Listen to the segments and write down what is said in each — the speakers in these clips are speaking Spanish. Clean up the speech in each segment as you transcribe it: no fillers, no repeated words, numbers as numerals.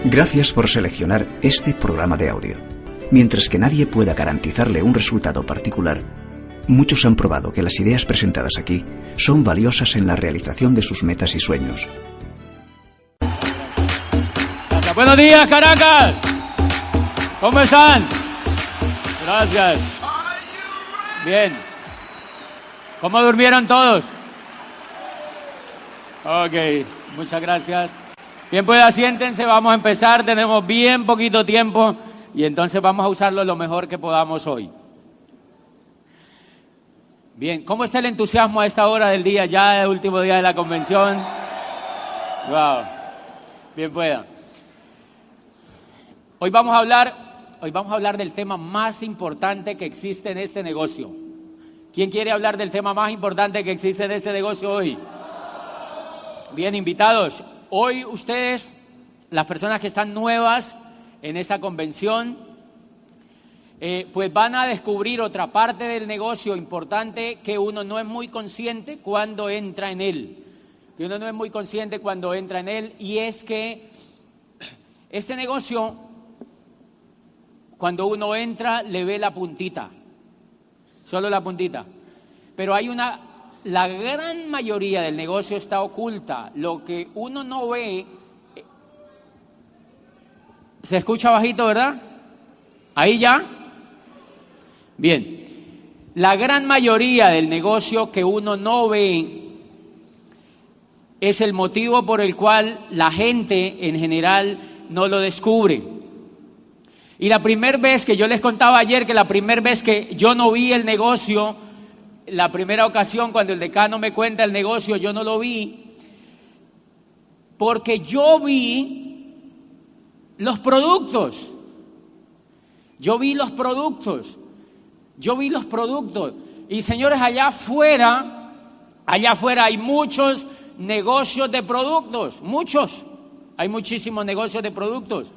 Gracias por seleccionar este programa de audio. Mientras que nadie pueda garantizarle un resultado particular, muchos han probado que las ideas presentadas aquí son valiosas en la realización de sus metas y sueños. Buenos días, Caracas. ¿Cómo están? Gracias. Bien. ¿Cómo durmieron todos? Ok, muchas gracias. Bien, pues siéntense, vamos a empezar. Tenemos bien poquito tiempo y entonces vamos a usarlo lo mejor que podamos hoy. Bien, ¿cómo está el entusiasmo a esta hora del día, ya el último día de la convención? Wow, bien pueda. Hoy vamos a hablar del tema más importante que existe en este negocio. ¿Quién quiere hablar del tema más importante que existe en este negocio hoy? Bien, invitados. Hoy ustedes, las personas que están nuevas en esta convención, pues van a descubrir otra parte del negocio importante que uno no es muy consciente cuando entra en él. Y es que este negocio, cuando uno entra, le ve la puntita, solo la puntita. Pero la gran mayoría del negocio está oculta. Lo que uno no ve, ¿se escucha bajito, verdad? ¿Ahí ya? Bien. La gran mayoría del negocio que uno no ve es el motivo por el cual la gente en general no lo descubre. Y la primera vez que yo les contaba ayer, que la primera vez que yo no vi el negocio, la primera ocasión cuando el decano me cuenta el negocio, yo no lo vi, porque yo vi los productos. Y señores, allá afuera hay muchos negocios de productos, hay muchísimos negocios de productos.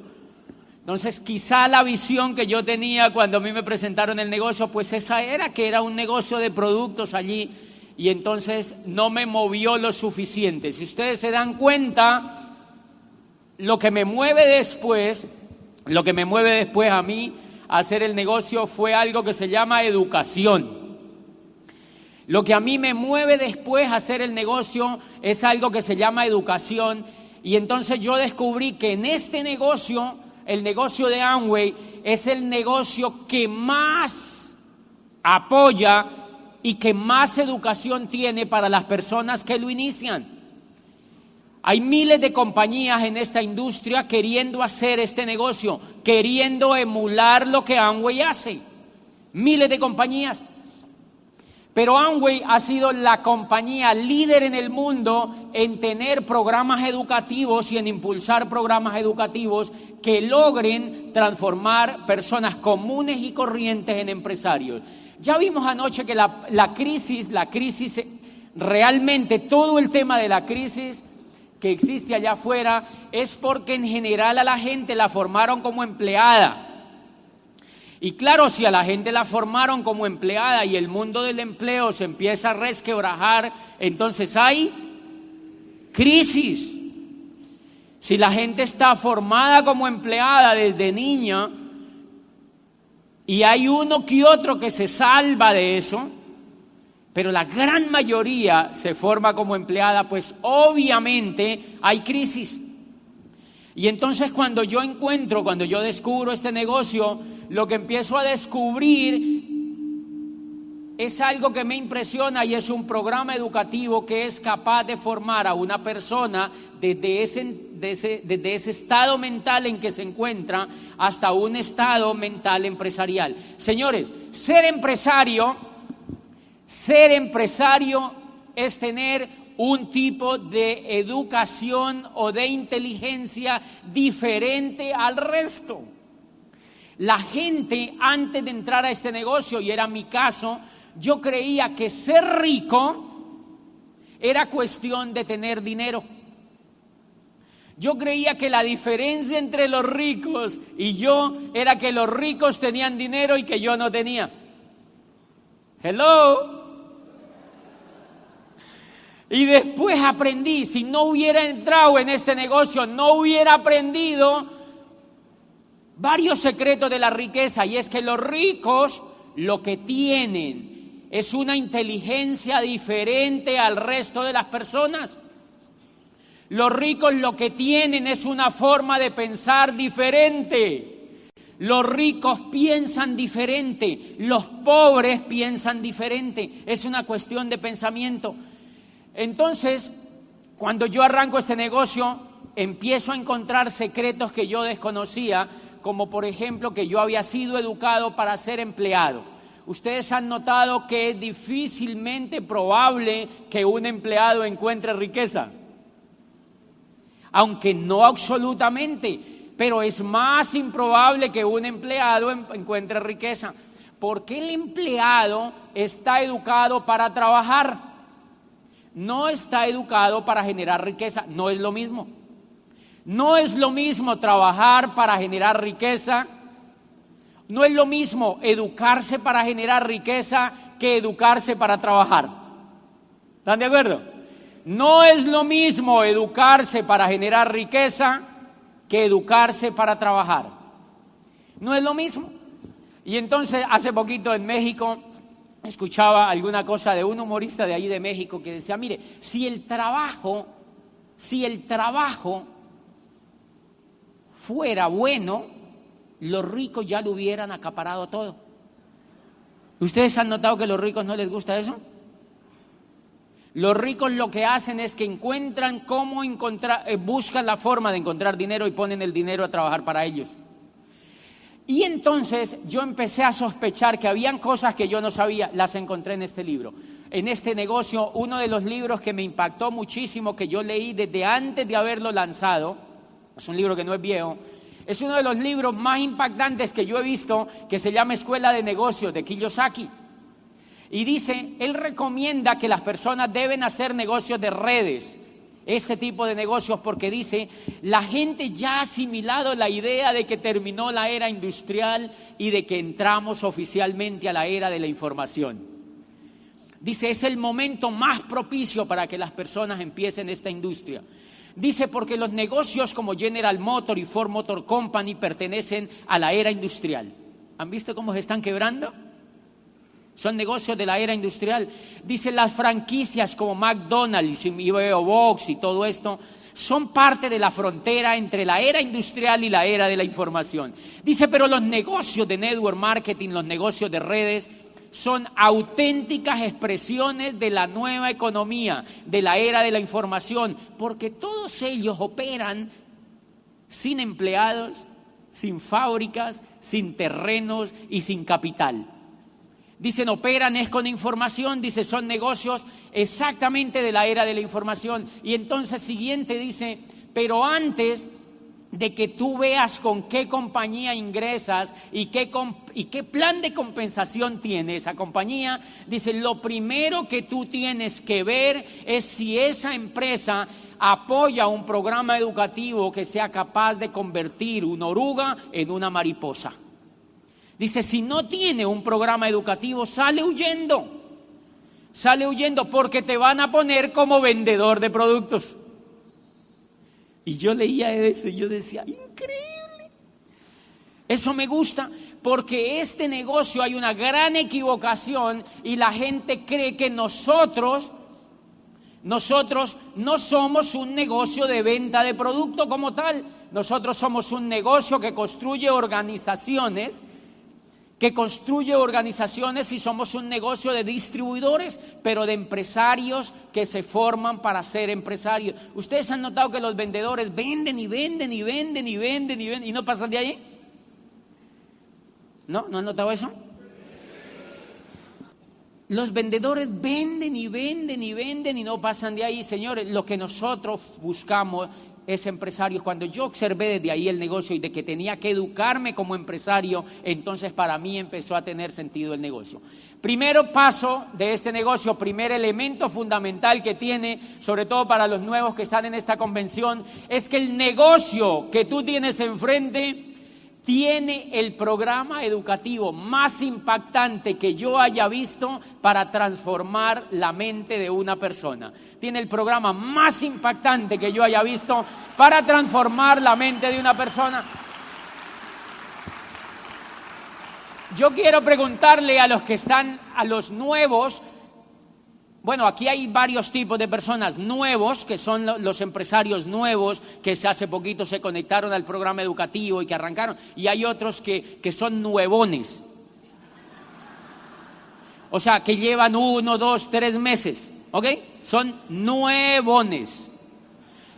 Entonces, quizá la visión que yo tenía cuando a mí me presentaron el negocio, pues esa era, que era un negocio de productos allí, y entonces no me movió lo suficiente. Si ustedes se dan cuenta, lo que me mueve después a mí a hacer el negocio fue algo que se llama educación. Lo que a mí me mueve después a hacer el negocio es algo que se llama educación, y entonces yo descubrí que en este negocio, el negocio de Amway, es el negocio que más apoya y que más educación tiene para las personas que lo inician. Hay miles de compañías en esta industria queriendo hacer este negocio, queriendo emular lo que Amway hace. Miles de compañías. Pero Amway ha sido la compañía líder en el mundo en tener programas educativos y en impulsar programas educativos que logren transformar personas comunes y corrientes en empresarios. Ya vimos anoche que la crisis, realmente todo el tema de la crisis que existe allá afuera es porque en general a la gente la formaron como empleada. Y claro, si a la gente la formaron como empleada y el mundo del empleo se empieza a resquebrajar, entonces hay crisis. Si la gente está formada como empleada desde niña y hay uno que otro que se salva de eso, pero la gran mayoría se forma como empleada, pues obviamente hay crisis. Y entonces cuando yo descubro este negocio, lo que empiezo a descubrir es algo que me impresiona, y es un programa educativo que es capaz de formar a una persona desde ese estado mental en que se encuentra hasta un estado mental empresarial. Señores, ser empresario es tener un tipo de educación o de inteligencia diferente al resto. La gente, antes de entrar a este negocio, y era mi caso, yo creía que ser rico era cuestión de tener dinero. Yo creía que la diferencia entre los ricos y yo era que los ricos tenían dinero y que yo no tenía. Hello. Y después aprendí, si no hubiera entrado en este negocio, no hubiera aprendido varios secretos de la riqueza, y es que los ricos lo que tienen es una inteligencia diferente al resto de las personas. Los ricos lo que tienen es una forma de pensar diferente. Los ricos piensan diferente, los pobres piensan diferente. Es una cuestión de pensamiento. Entonces, cuando yo arranco este negocio, empiezo a encontrar secretos que yo desconocía, como por ejemplo que yo había sido educado para ser empleado. Ustedes han notado que es difícilmente probable que un empleado encuentre riqueza. Aunque no absolutamente, pero es más improbable que un empleado encuentre riqueza. Porque el empleado está educado para trabajar, no está educado para generar riqueza. No es lo mismo. No es lo mismo trabajar para generar riqueza. No es lo mismo educarse para generar riqueza que educarse para trabajar. ¿Están de acuerdo? No es lo mismo educarse para generar riqueza que educarse para trabajar. No es lo mismo. Y entonces, hace poquito en México, escuchaba alguna cosa de un humorista de ahí de México que decía, mire, si el trabajo fuera bueno, los ricos ya lo hubieran acaparado todo. ¿Ustedes han notado que a los ricos no les gusta eso? Los ricos lo que hacen es que encuentran cómo buscan la forma de encontrar dinero y ponen el dinero a trabajar para ellos. Y entonces yo empecé a sospechar que habían cosas que yo no sabía, las encontré en este libro. En este negocio, uno de los libros que me impactó muchísimo, que yo leí desde antes de haberlo lanzado, es un libro que no es viejo, es uno de los libros más impactantes que yo he visto, que se llama Escuela de Negocios, de Kiyosaki. Y dice, él recomienda que las personas deben hacer negocios de redes, este tipo de negocios, porque dice, la gente ya ha asimilado la idea de que terminó la era industrial y de que entramos oficialmente a la era de la información. Dice, es el momento más propicio para que las personas empiecen esta industria. Dice, porque los negocios como General Motors y Ford Motor Company pertenecen a la era industrial. ¿Han visto cómo se están quebrando? Son negocios de la era industrial. Dice, las franquicias como McDonald's y Box y todo esto son parte de la frontera entre la era industrial y la era de la información. Dice, pero los negocios de network marketing, los negocios de redes, son auténticas expresiones de la nueva economía, de la era de la información, porque todos ellos operan sin empleados, sin fábricas, sin terrenos y sin capital. Dicen, operan es con información, dice, son negocios exactamente de la era de la información. Y entonces siguiente dice, pero antes de que tú veas con qué compañía ingresas y qué plan de compensación tiene esa compañía, dice, lo primero que tú tienes que ver es si esa empresa apoya un programa educativo que sea capaz de convertir una oruga en una mariposa. Dice, si no tiene un programa educativo, sale huyendo porque te van a poner como vendedor de productos. Y yo leía eso y yo decía, increíble. Eso me gusta porque este negocio hay una gran equivocación y la gente cree que nosotros no somos un negocio de venta de producto como tal. Nosotros somos un negocio que construye organizaciones y somos un negocio de distribuidores, pero de empresarios que se forman para ser empresarios. ¿Ustedes han notado que los vendedores venden y venden y venden y venden y venden y no pasan de ahí? ¿No? ¿No han notado eso? Los vendedores venden y venden y venden y no pasan de ahí. Señores, lo que nosotros buscamos es empresarios. Cuando yo observé desde ahí el negocio y de que tenía que educarme como empresario, entonces para mí empezó a tener sentido el negocio. Primero paso de este negocio, primer elemento fundamental que tiene, sobre todo para los nuevos que están en esta convención, es que el negocio que tú tienes enfrente tiene el programa educativo más impactante que yo haya visto para transformar la mente de una persona. Tiene el programa más impactante que yo haya visto para transformar la mente de una persona. Yo quiero preguntarle a los que están, a los nuevos. Bueno, aquí hay varios tipos de personas nuevos, que son los empresarios nuevos, que hace poquito se conectaron al programa educativo y que arrancaron. Y hay otros que son nuevones. O sea, que llevan 1, 2, 3 meses, ¿ok? Son nuevones.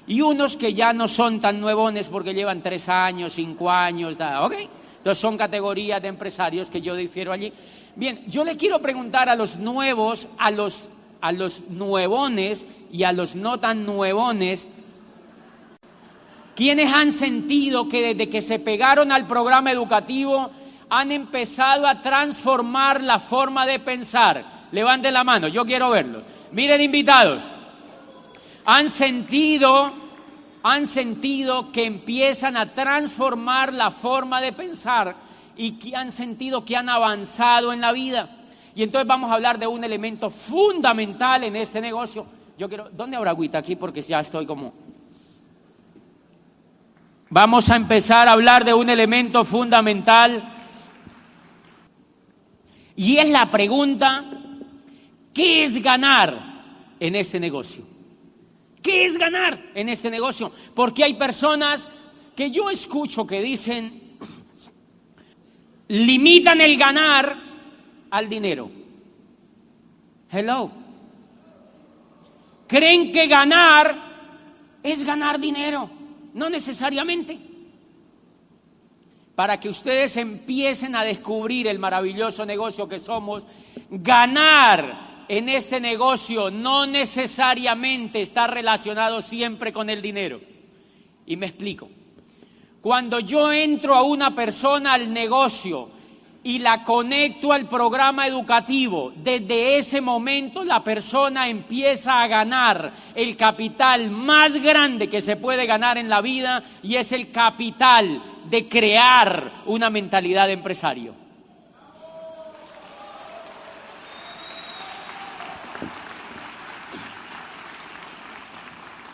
Y unos que ya no son tan nuevones porque llevan 3 años, 5 años, ¿ok? Entonces son categorías de empresarios que yo difiero allí. Bien, yo le quiero preguntar a los nuevos, a los nuevones y a los no tan nuevones, ¿quiénes han sentido que desde que se pegaron al programa educativo han empezado a transformar la forma de pensar? Levanten la mano, yo quiero verlo. Miren, invitados, han sentido que empiezan a transformar la forma de pensar y que han sentido que han avanzado en la vida. Y entonces vamos a hablar de un elemento fundamental en este negocio. ¿Dónde habrá agüita aquí? Porque ya estoy como... Vamos a empezar a hablar de un elemento fundamental. Y es la pregunta, ¿qué es ganar en este negocio? ¿Qué es ganar en este negocio? Porque hay personas que yo escucho que dicen, limitan el ganar al dinero. Hello. Creen que ganar es ganar dinero. No necesariamente. Para que ustedes empiecen a descubrir el maravilloso negocio que somos, ganar en este negocio no necesariamente está relacionado siempre con el dinero. Y me explico. Cuando yo entro a una persona al negocio y la conecto al programa educativo, desde ese momento la persona empieza a ganar el capital más grande que se puede ganar en la vida, y es el capital de crear una mentalidad de empresario.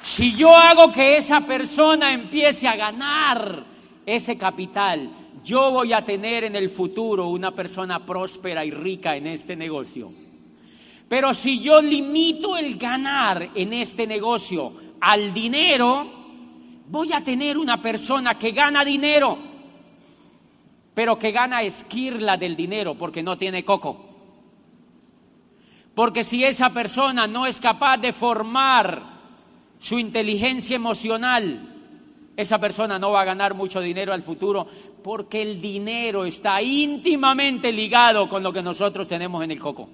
Si yo hago que esa persona empiece a ganar ese capital, yo voy a tener en el futuro una persona próspera y rica en este negocio. Pero si yo limito el ganar en este negocio al dinero, voy a tener una persona que gana dinero, pero que gana esquirla del dinero porque no tiene coco. Porque si esa persona no es capaz de formar su inteligencia emocional, esa persona no va a ganar mucho dinero al futuro, porque el dinero está íntimamente ligado con lo que nosotros tenemos en el coco.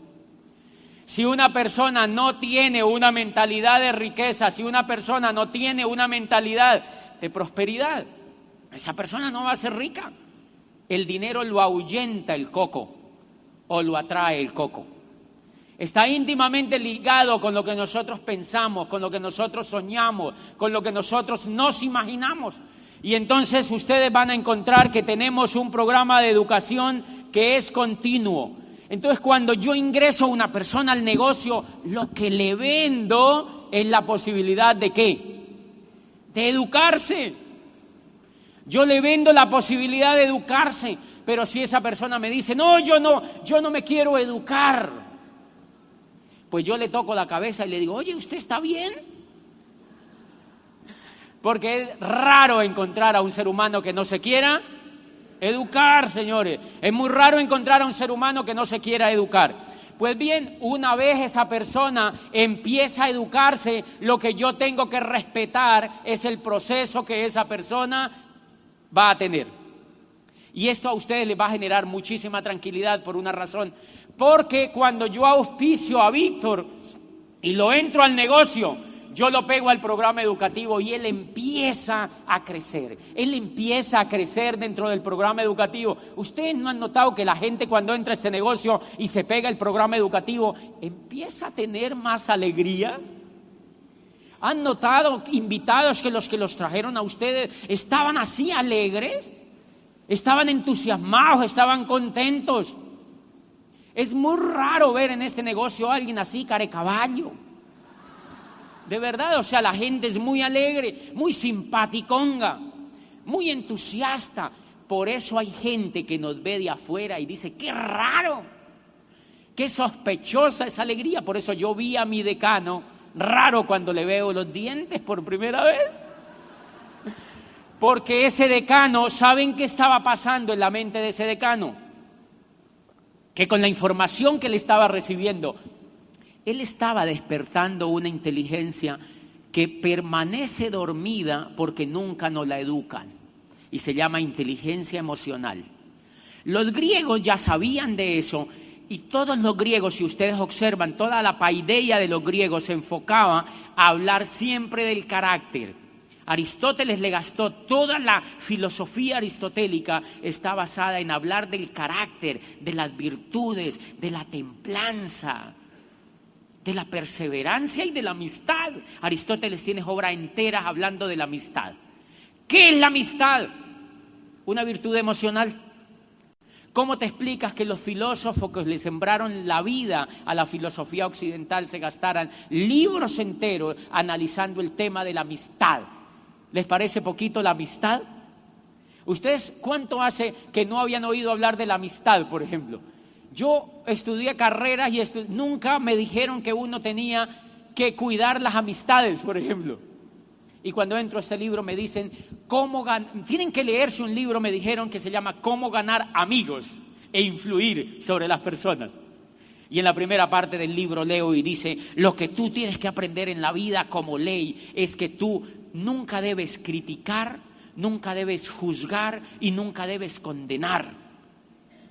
Si una persona no tiene una mentalidad de riqueza, si una persona no tiene una mentalidad de prosperidad, esa persona no va a ser rica. El dinero lo ahuyenta el coco o lo atrae el coco. Está íntimamente ligado con lo que nosotros pensamos, con lo que nosotros soñamos, con lo que nosotros nos imaginamos. Y entonces ustedes van a encontrar que tenemos un programa de educación que es continuo. Entonces, cuando yo ingreso a una persona al negocio, lo que le vendo es la posibilidad ¿de qué? De educarse. Yo le vendo la posibilidad de educarse, pero si esa persona me dice, no, yo no me quiero educar, pues yo le toco la cabeza y le digo, oye, ¿usted está bien? Porque es raro encontrar a un ser humano que no se quiera educar, señores. Es muy raro encontrar a un ser humano que no se quiera educar. Pues bien, una vez esa persona empieza a educarse, lo que yo tengo que respetar es el proceso que esa persona va a tener. Y esto a ustedes les va a generar muchísima tranquilidad por una razón. Porque cuando yo auspicio a Víctor y lo entro al negocio, yo lo pego al programa educativo y él empieza a crecer. Él empieza a crecer dentro del programa educativo. ¿Ustedes no han notado que la gente cuando entra a este negocio y se pega el programa educativo empieza a tener más alegría? ¿Han notado invitados que los trajeron a ustedes estaban así alegres? Estaban entusiasmados, estaban contentos. Es muy raro ver en este negocio a alguien así, carecaballo. De verdad, o sea, la gente es muy alegre, muy simpaticonga, muy entusiasta. Por eso hay gente que nos ve de afuera y dice, ¡qué raro! ¡Qué sospechosa esa alegría! Por eso yo vi a mi decano raro cuando le veo los dientes por primera vez. Porque ese decano, ¿saben qué estaba pasando en la mente de ese decano? Que con la información que le estaba recibiendo, él estaba despertando una inteligencia que permanece dormida porque nunca nos la educan. Y se llama inteligencia emocional. Los griegos ya sabían de eso, y todos los griegos, si ustedes observan, toda la paideia de los griegos se enfocaba a hablar siempre del carácter. Aristóteles le gastó toda la filosofía aristotélica, está basada en hablar del carácter, de las virtudes, de la templanza, de la perseverancia y de la amistad. Aristóteles tiene obras enteras hablando de la amistad. ¿Qué es la amistad? Una virtud emocional. ¿Cómo te explicas que los filósofos que le sembraron la vida a la filosofía occidental se gastaran libros enteros analizando el tema de la amistad? ¿Les parece poquito la amistad? ¿Ustedes cuánto hace que no habían oído hablar de la amistad, por ejemplo? Yo estudié carreras y nunca me dijeron que uno tenía que cuidar las amistades, por ejemplo. Y cuando entro a este libro me dicen, tienen que leerse un libro, me dijeron, que se llama Cómo ganar amigos e influir sobre las personas. Y en la primera parte del libro leo y dice, lo que tú tienes que aprender en la vida como ley es que tú nunca debes criticar, nunca debes juzgar y nunca debes condenar.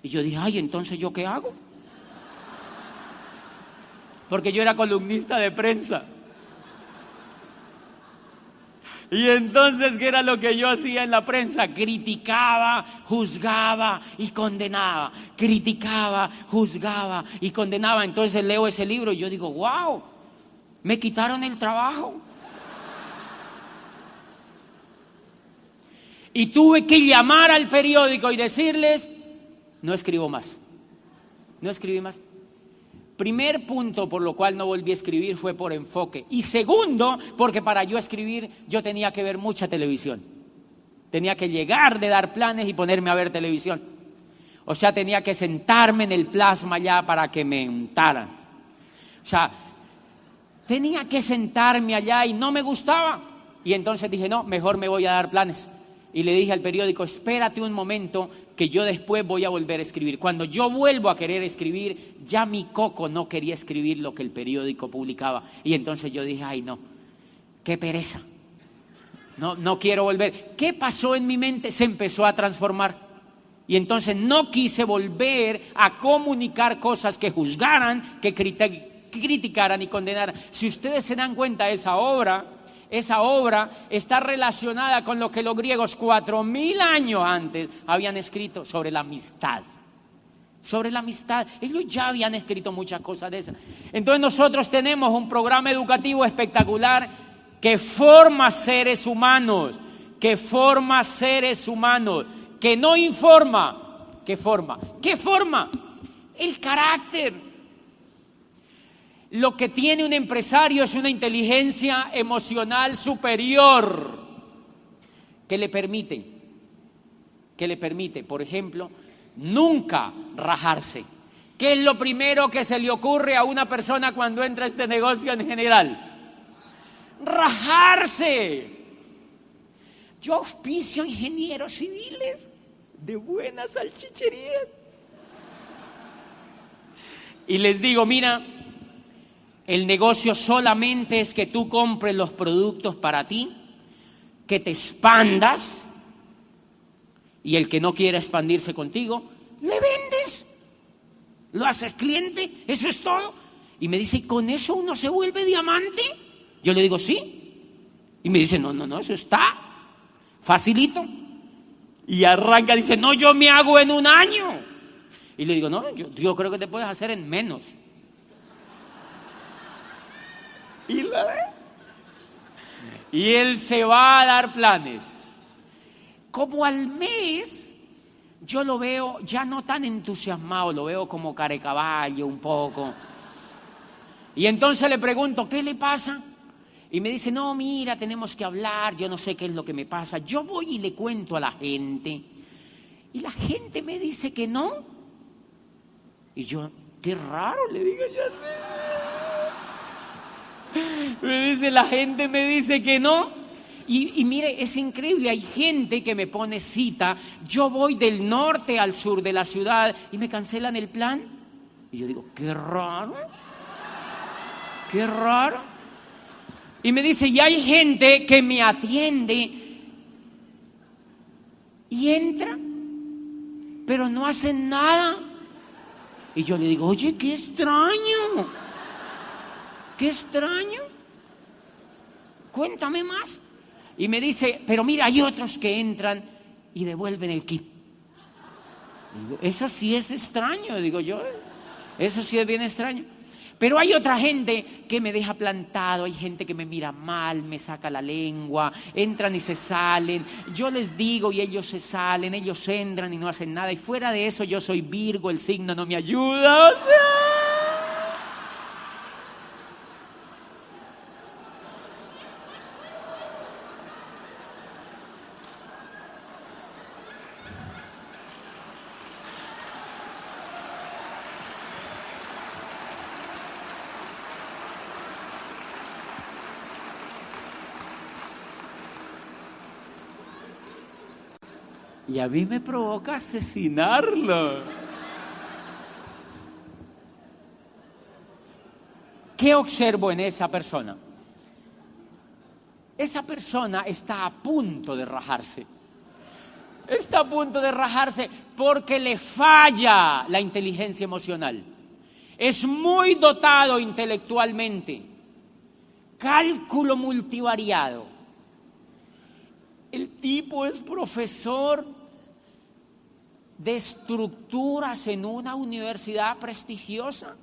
Y yo dije, ay, ¿entonces yo qué hago? Porque yo era columnista de prensa. Y entonces, ¿qué era lo que yo hacía en la prensa? Criticaba, juzgaba y condenaba. Criticaba, juzgaba y condenaba. Entonces leo ese libro y yo digo, wow, me quitaron el trabajo. Y tuve que llamar al periódico y decirles, no escribo más. No escribí más. Primer punto por lo cual no volví a escribir fue por enfoque. Y segundo, porque para yo escribir yo tenía que ver mucha televisión. Tenía que llegar de dar planes y ponerme a ver televisión. O sea, tenía que sentarme en el plasma ya para que me untaran. O sea, tenía que sentarme allá y no me gustaba. Y entonces dije, no, mejor me voy a dar planes. Y le dije al periódico, espérate un momento que yo después voy a volver a escribir. Cuando yo vuelvo a querer escribir, ya mi coco no quería escribir lo que el periódico publicaba. Y entonces yo dije, ay no, qué pereza. No quiero volver. ¿Qué pasó en mi mente? Se empezó a transformar. Y entonces no quise volver a comunicar cosas que juzgaran, que criticaran y condenaran. Si ustedes se dan cuenta, esa obra está relacionada con lo que los griegos 4000 años antes habían escrito sobre la amistad. Sobre la amistad. Ellos ya habían escrito muchas cosas de esas. Entonces nosotros tenemos un programa educativo espectacular que forma seres humanos, que no informa, que forma. ¿Qué forma? El carácter. Lo que tiene un empresario es una inteligencia emocional superior que le permite, por ejemplo, nunca rajarse. ¿Qué es lo primero que se le ocurre a una persona cuando entra a este negocio en general? Rajarse. Yo auspicio ingenieros civiles de buenas salchicherías. Y les digo, mira, el negocio solamente es que tú compres los productos para ti, que te expandas, y el que no quiera expandirse contigo, le vendes, lo haces cliente, eso es todo. Y me dice, ¿y con eso uno se vuelve diamante? Yo le digo, sí. Y me dice, no, eso está facilito. Y arranca, dice, no, yo me hago en 1 año. Y le digo, no, yo creo que te puedes hacer en menos. Y él se va a dar planes. Como al mes, yo lo veo ya no tan entusiasmado, lo veo como carecaballo un poco. Y entonces le pregunto, ¿qué le pasa? Y me dice, no, mira, tenemos que hablar, yo no sé qué es lo que me pasa. Yo voy y le cuento a la gente Y la gente me dice que no. Y yo, qué raro, le digo yo así. Me dice, la gente me dice que no. Y mire, es increíble, hay gente que me pone cita, yo voy del norte al sur de la ciudad y me cancelan el plan. Y yo digo, qué raro, qué raro. Y me dice, y hay gente que me atiende y entra, pero no hacen nada. Y yo le digo, oye, qué extraño, qué extraño, cuéntame más. Y me dice, pero mira, hay otros que entran y devuelven el kit. Digo, eso sí es extraño, digo yo, eso sí es bien extraño. Pero hay otra gente que me deja plantado, hay gente que me mira mal, me saca la lengua, entran y se salen. Yo les digo y ellos se salen, ellos entran y no hacen nada. Y fuera de eso yo soy Virgo, el signo no me ayuda, o sea... Y a mí me provoca asesinarlo. ¿Qué observo en esa persona? Esa persona está a punto de rajarse. Está a punto de rajarse porque le falla la inteligencia emocional. Es muy dotado intelectualmente. Cálculo multivariado. El tipo es profesor de estructuras en una universidad prestigiosa.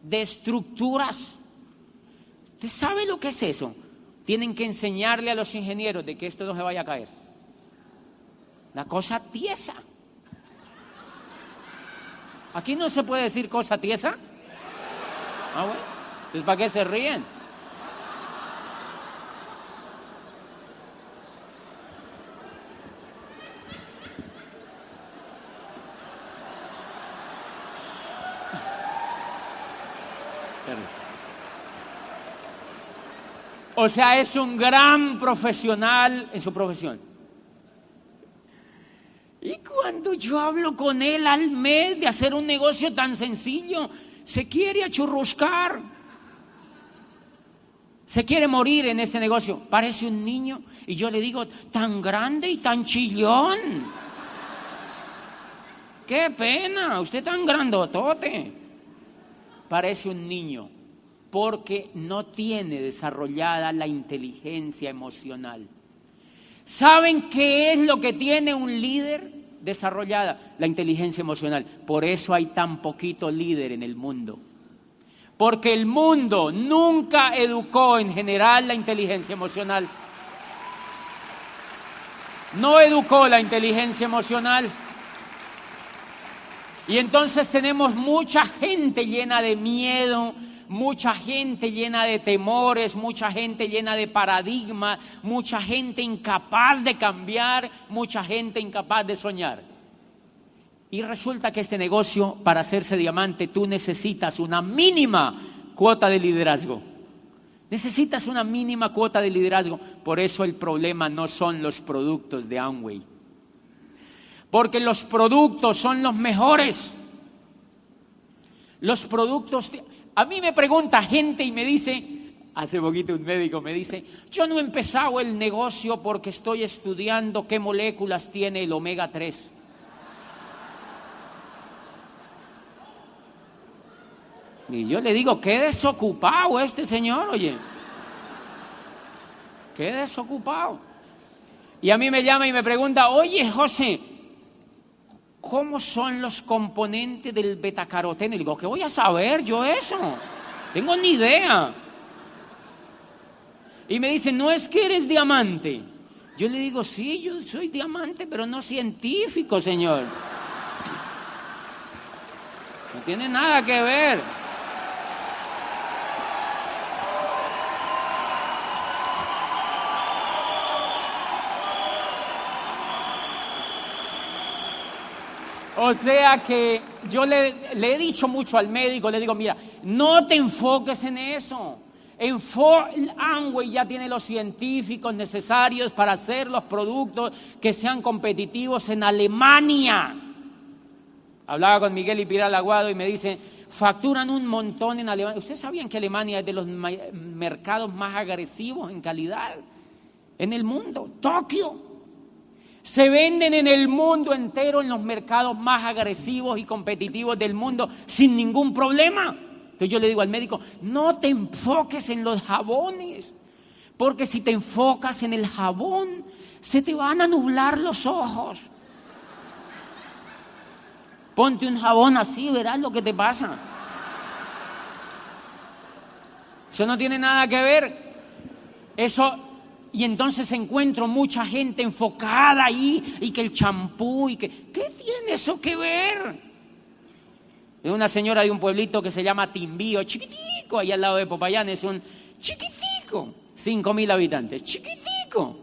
De estructuras. ¿Usted sabe lo que es eso? Tienen que enseñarle a los ingenieros de que esto no se vaya a caer. La cosa tiesa. ¿Aquí no se puede decir cosa tiesa? Ah, bueno. Entonces, ¿para qué se ríen? O sea, es un gran profesional en su profesión. Y cuando yo hablo con él al mes de hacer un negocio tan sencillo, se quiere achurruscar. Se quiere morir en ese negocio. Parece un niño. Y yo le digo, tan grande y tan chillón. ¡Qué pena! Usted tan grandotote. Parece un niño. Porque no tiene desarrollada la inteligencia emocional. ¿Saben qué es lo que tiene un líder desarrollada? La inteligencia emocional. Por eso hay tan poquito líder en el mundo. Porque el mundo nunca educó en general la inteligencia emocional. No educó la inteligencia emocional. Y entonces tenemos mucha gente llena de miedo, mucha gente llena de temores, mucha gente llena de paradigmas, mucha gente incapaz de cambiar, mucha gente incapaz de soñar. Y resulta que este negocio, para hacerse diamante, tú necesitas una mínima cuota de liderazgo. Necesitas una mínima cuota de liderazgo. Por eso el problema no son los productos de Amway. Porque los productos son los mejores. Los productos... A mí me pregunta gente y me dice, hace poquito un médico me dice, yo no he empezado el negocio porque estoy estudiando qué moléculas tiene el omega 3. Y yo le digo, qué desocupado este señor, oye. Qué desocupado. Y a mí me llama y me pregunta, oye, José, ¿cómo son los componentes del betacaroteno? Y le digo, ¿qué voy a saber yo eso? Tengo ni idea. Y me dice, ¿no es que eres diamante? Yo le digo, sí, yo soy diamante, pero no científico, señor. No tiene nada que ver. O sea que yo le he dicho mucho al médico, le digo, mira, no te enfoques en eso. Amway ya tiene los científicos necesarios para hacer los productos que sean competitivos en Alemania. Hablaba con Miguel Ipiral Aguado y me dice, facturan un montón en Alemania. ¿Ustedes sabían que Alemania es de los mercados más agresivos en calidad en el mundo? Tokio. Se venden en el mundo entero en los mercados más agresivos y competitivos del mundo sin ningún problema. Entonces yo le digo al médico, no te enfoques en los jabones, porque si te enfocas en el jabón, se te van a nublar los ojos. Ponte un jabón así, verás lo que te pasa. Eso no tiene nada que ver. Y entonces encuentro mucha gente enfocada ahí, y que el champú, y que... ¿Qué tiene eso que ver? Es una señora de un pueblito que se llama Timbío, chiquitico, ahí al lado de Popayán, es un chiquitico, 5.000 habitantes, chiquitico.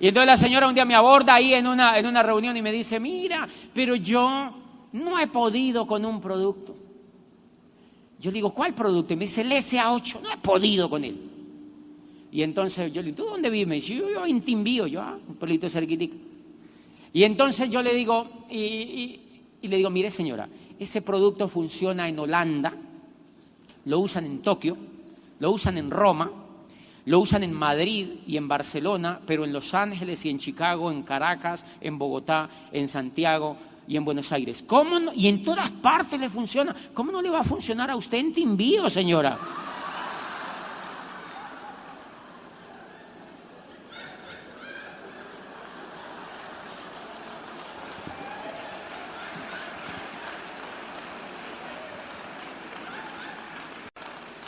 Y entonces la señora un día me aborda ahí en una reunión y me dice, mira, pero yo no he podido con un producto. Yo digo, ¿cuál producto? Y me dice, el SA8, no he podido con él. Y entonces yo le digo, ¿tú dónde vives? Yo en Timbío, un pueblito cerquitico. Y entonces yo le digo, y le digo, mire señora, ese producto funciona en Holanda, lo usan en Tokio, lo usan en Roma, lo usan en Madrid y en Barcelona, pero en Los Ángeles y en Chicago, en Caracas, en Bogotá, en Santiago y en Buenos Aires. ¿Cómo no? Y en todas partes le funciona. ¿Cómo no le va a funcionar a usted en Timbío, señora?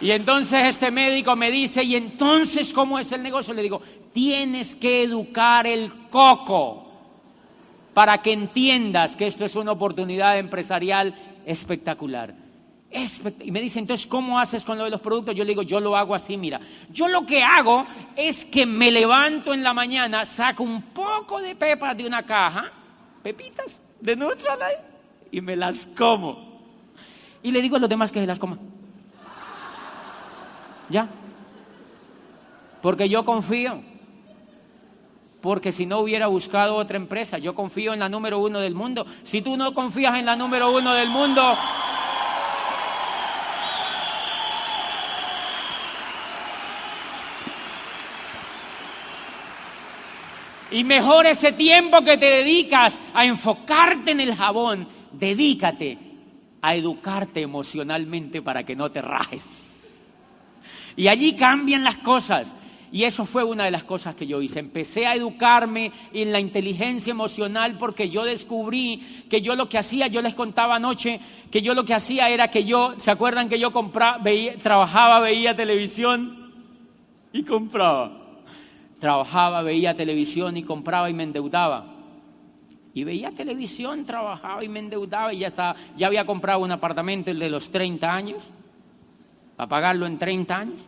Y entonces este médico me dice, ¿y entonces cómo es el negocio? Le digo, tienes que educar el coco para que entiendas que esto es una oportunidad empresarial espectacular. Y me dice, entonces, ¿cómo haces con lo de los productos? Yo le digo, yo lo hago así, mira. Yo lo que hago es que me levanto en la mañana, saco un poco de pepas de una caja, pepitas de Nutrilite, y me las como. Y le digo a los demás que se las coman. Ya, porque yo confío, porque si no hubiera buscado otra empresa. Yo confío en la número 1 del mundo. Si tú no confías en la número 1 del mundo, y mejor ese tiempo que te dedicas a enfocarte en el jabón, dedícate a educarte emocionalmente para que no te rajes. Y allí cambian las cosas. Y eso fue una de las cosas que yo hice. Empecé a educarme en la inteligencia emocional porque yo descubrí que yo lo que hacía, yo les contaba anoche, que yo lo que hacía era que yo, ¿se acuerdan que yo trabajaba, veía televisión y compraba? Trabajaba, veía televisión y compraba y me endeudaba. Y veía televisión, trabajaba y me endeudaba y ya había comprado un apartamento, el de los 30 años. Para pagarlo en 30 años.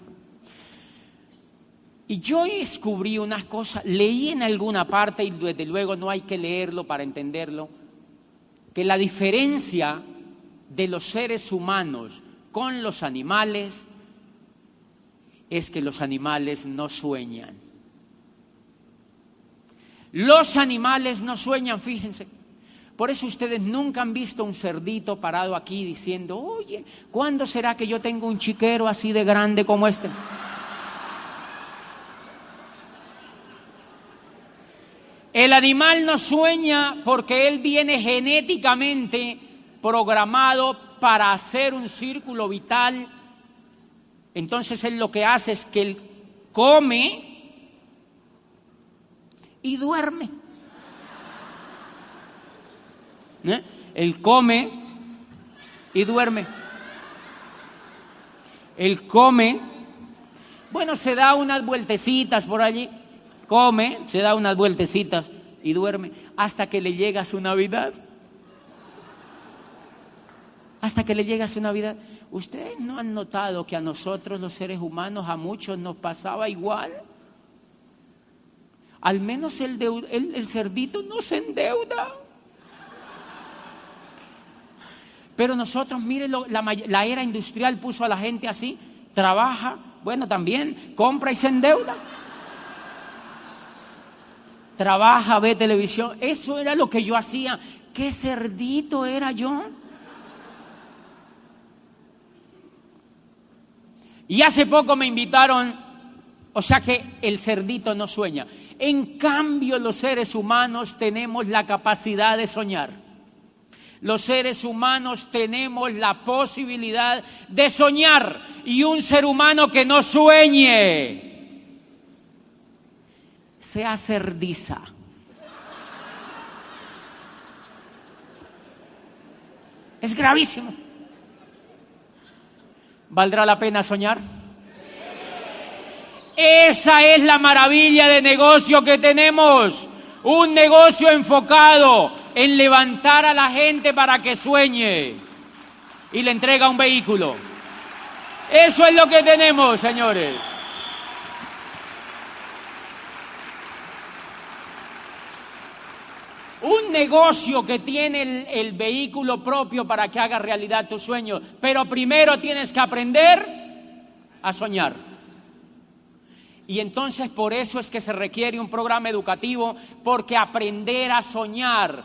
Y yo descubrí unas cosas, leí en alguna parte, y desde luego no hay que leerlo para entenderlo, que la diferencia de los seres humanos con los animales es que los animales no sueñan. Los animales no sueñan, fíjense. Por eso ustedes nunca han visto un cerdito parado aquí diciendo, oye, ¿cuándo será que yo tengo un chiquero así de grande como este? El animal no sueña porque él viene genéticamente programado para hacer un círculo vital. Entonces él lo que hace es que él come y duerme. Él come y duerme. Él come, bueno, se da unas vueltecitas por allí, come, se da unas vueltecitas y duerme hasta que le llega su Navidad. Hasta que le llega su Navidad. ¿Ustedes no han notado que a nosotros los seres humanos, a muchos nos pasaba igual? Al menos el cerdito no se endeuda. Pero nosotros, miren, la era industrial puso a la gente así, trabaja, bueno, también, compra y se endeuda. Trabaja, ve televisión. Eso era lo que yo hacía. ¡Qué cerdito era yo! Y hace poco me invitaron, o sea que el cerdito no sueña. En cambio, los seres humanos tenemos la capacidad de soñar. Los seres humanos tenemos la posibilidad de soñar. Y un ser humano que no sueñe sea cerdiza. Es gravísimo. ¿Valdrá la pena soñar? Esa es la maravilla de negocio que tenemos. Un negocio enfocado en levantar a la gente para que sueñe y le entrega un vehículo. Eso es lo que tenemos, señores. Un negocio que tiene el vehículo propio para que haga realidad tus sueños. Pero primero tienes que aprender a soñar. Y entonces por eso es que se requiere un programa educativo, porque aprender a soñar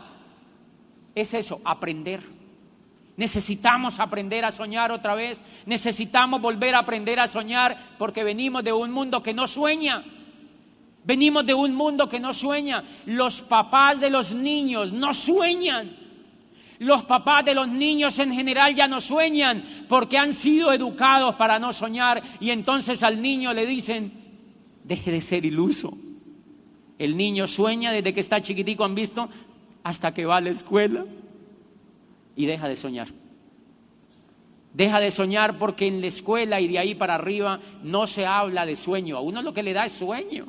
es eso, aprender. Necesitamos aprender a soñar otra vez, necesitamos volver a aprender a soñar, porque venimos de un mundo que no sueña. Venimos de un mundo que no sueña. Los papás de los niños no sueñan. Los papás de los niños en general ya no sueñan, porque han sido educados para no soñar, y entonces al niño le dicen: deje de ser iluso. El niño sueña desde que está chiquitico, han visto, hasta que va a la escuela y deja de soñar. Deja de soñar porque en la escuela y de ahí para arriba no se habla de sueño. A uno lo que le da es sueño.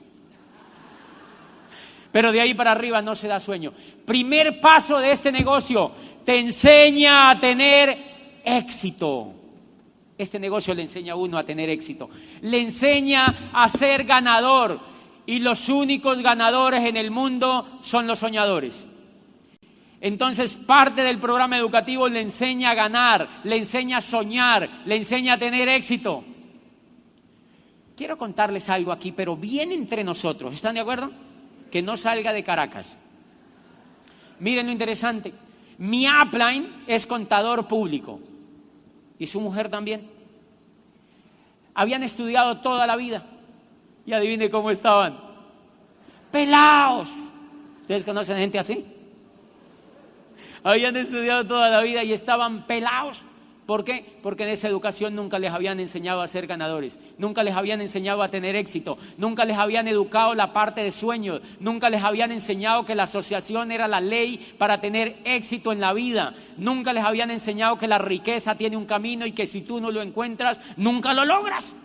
Pero de ahí para arriba no se da sueño. Primer paso de este negocio: te enseña a tener éxito. Este negocio le enseña a uno a tener éxito. Le enseña a ser ganador. Y los únicos ganadores en el mundo son los soñadores. Entonces, parte del programa educativo le enseña a ganar, le enseña a soñar, le enseña a tener éxito. Quiero contarles algo aquí, pero bien entre nosotros. ¿Están de acuerdo? Que no salga de Caracas. Miren lo interesante. Mi upline es contador público. Y su mujer también. Habían estudiado toda la vida. Y adivine cómo estaban. ¡Pelados! ¿Ustedes conocen gente así? Habían estudiado toda la vida y estaban pelados. ¿Por qué? Porque en esa educación nunca les habían enseñado a ser ganadores, nunca les habían enseñado a tener éxito, nunca les habían educado la parte de sueños, nunca les habían enseñado que la asociación era la ley para tener éxito en la vida, nunca les habían enseñado que la riqueza tiene un camino y que si tú no lo encuentras, nunca lo logras.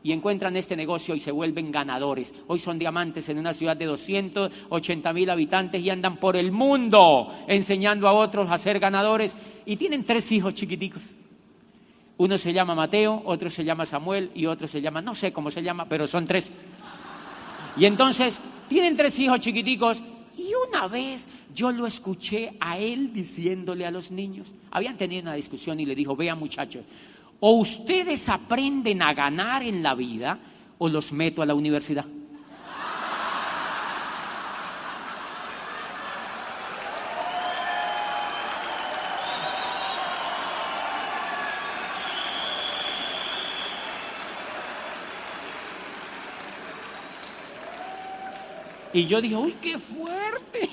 Y encuentran este negocio y se vuelven ganadores. Hoy son diamantes en una ciudad de 280,000 habitantes y andan por el mundo enseñando a otros a ser ganadores. Y tienen 3 hijos chiquiticos. Uno se llama Mateo, otro se llama Samuel y otro se llama, no sé cómo se llama, pero son 3. Y entonces tienen 3 hijos chiquiticos. Y una vez yo lo escuché a él diciéndole a los niños, habían tenido una discusión y le dijo: vean, muchachos, o ustedes aprenden a ganar en la vida o los meto a la universidad. Y yo dije: uy, qué fuerte,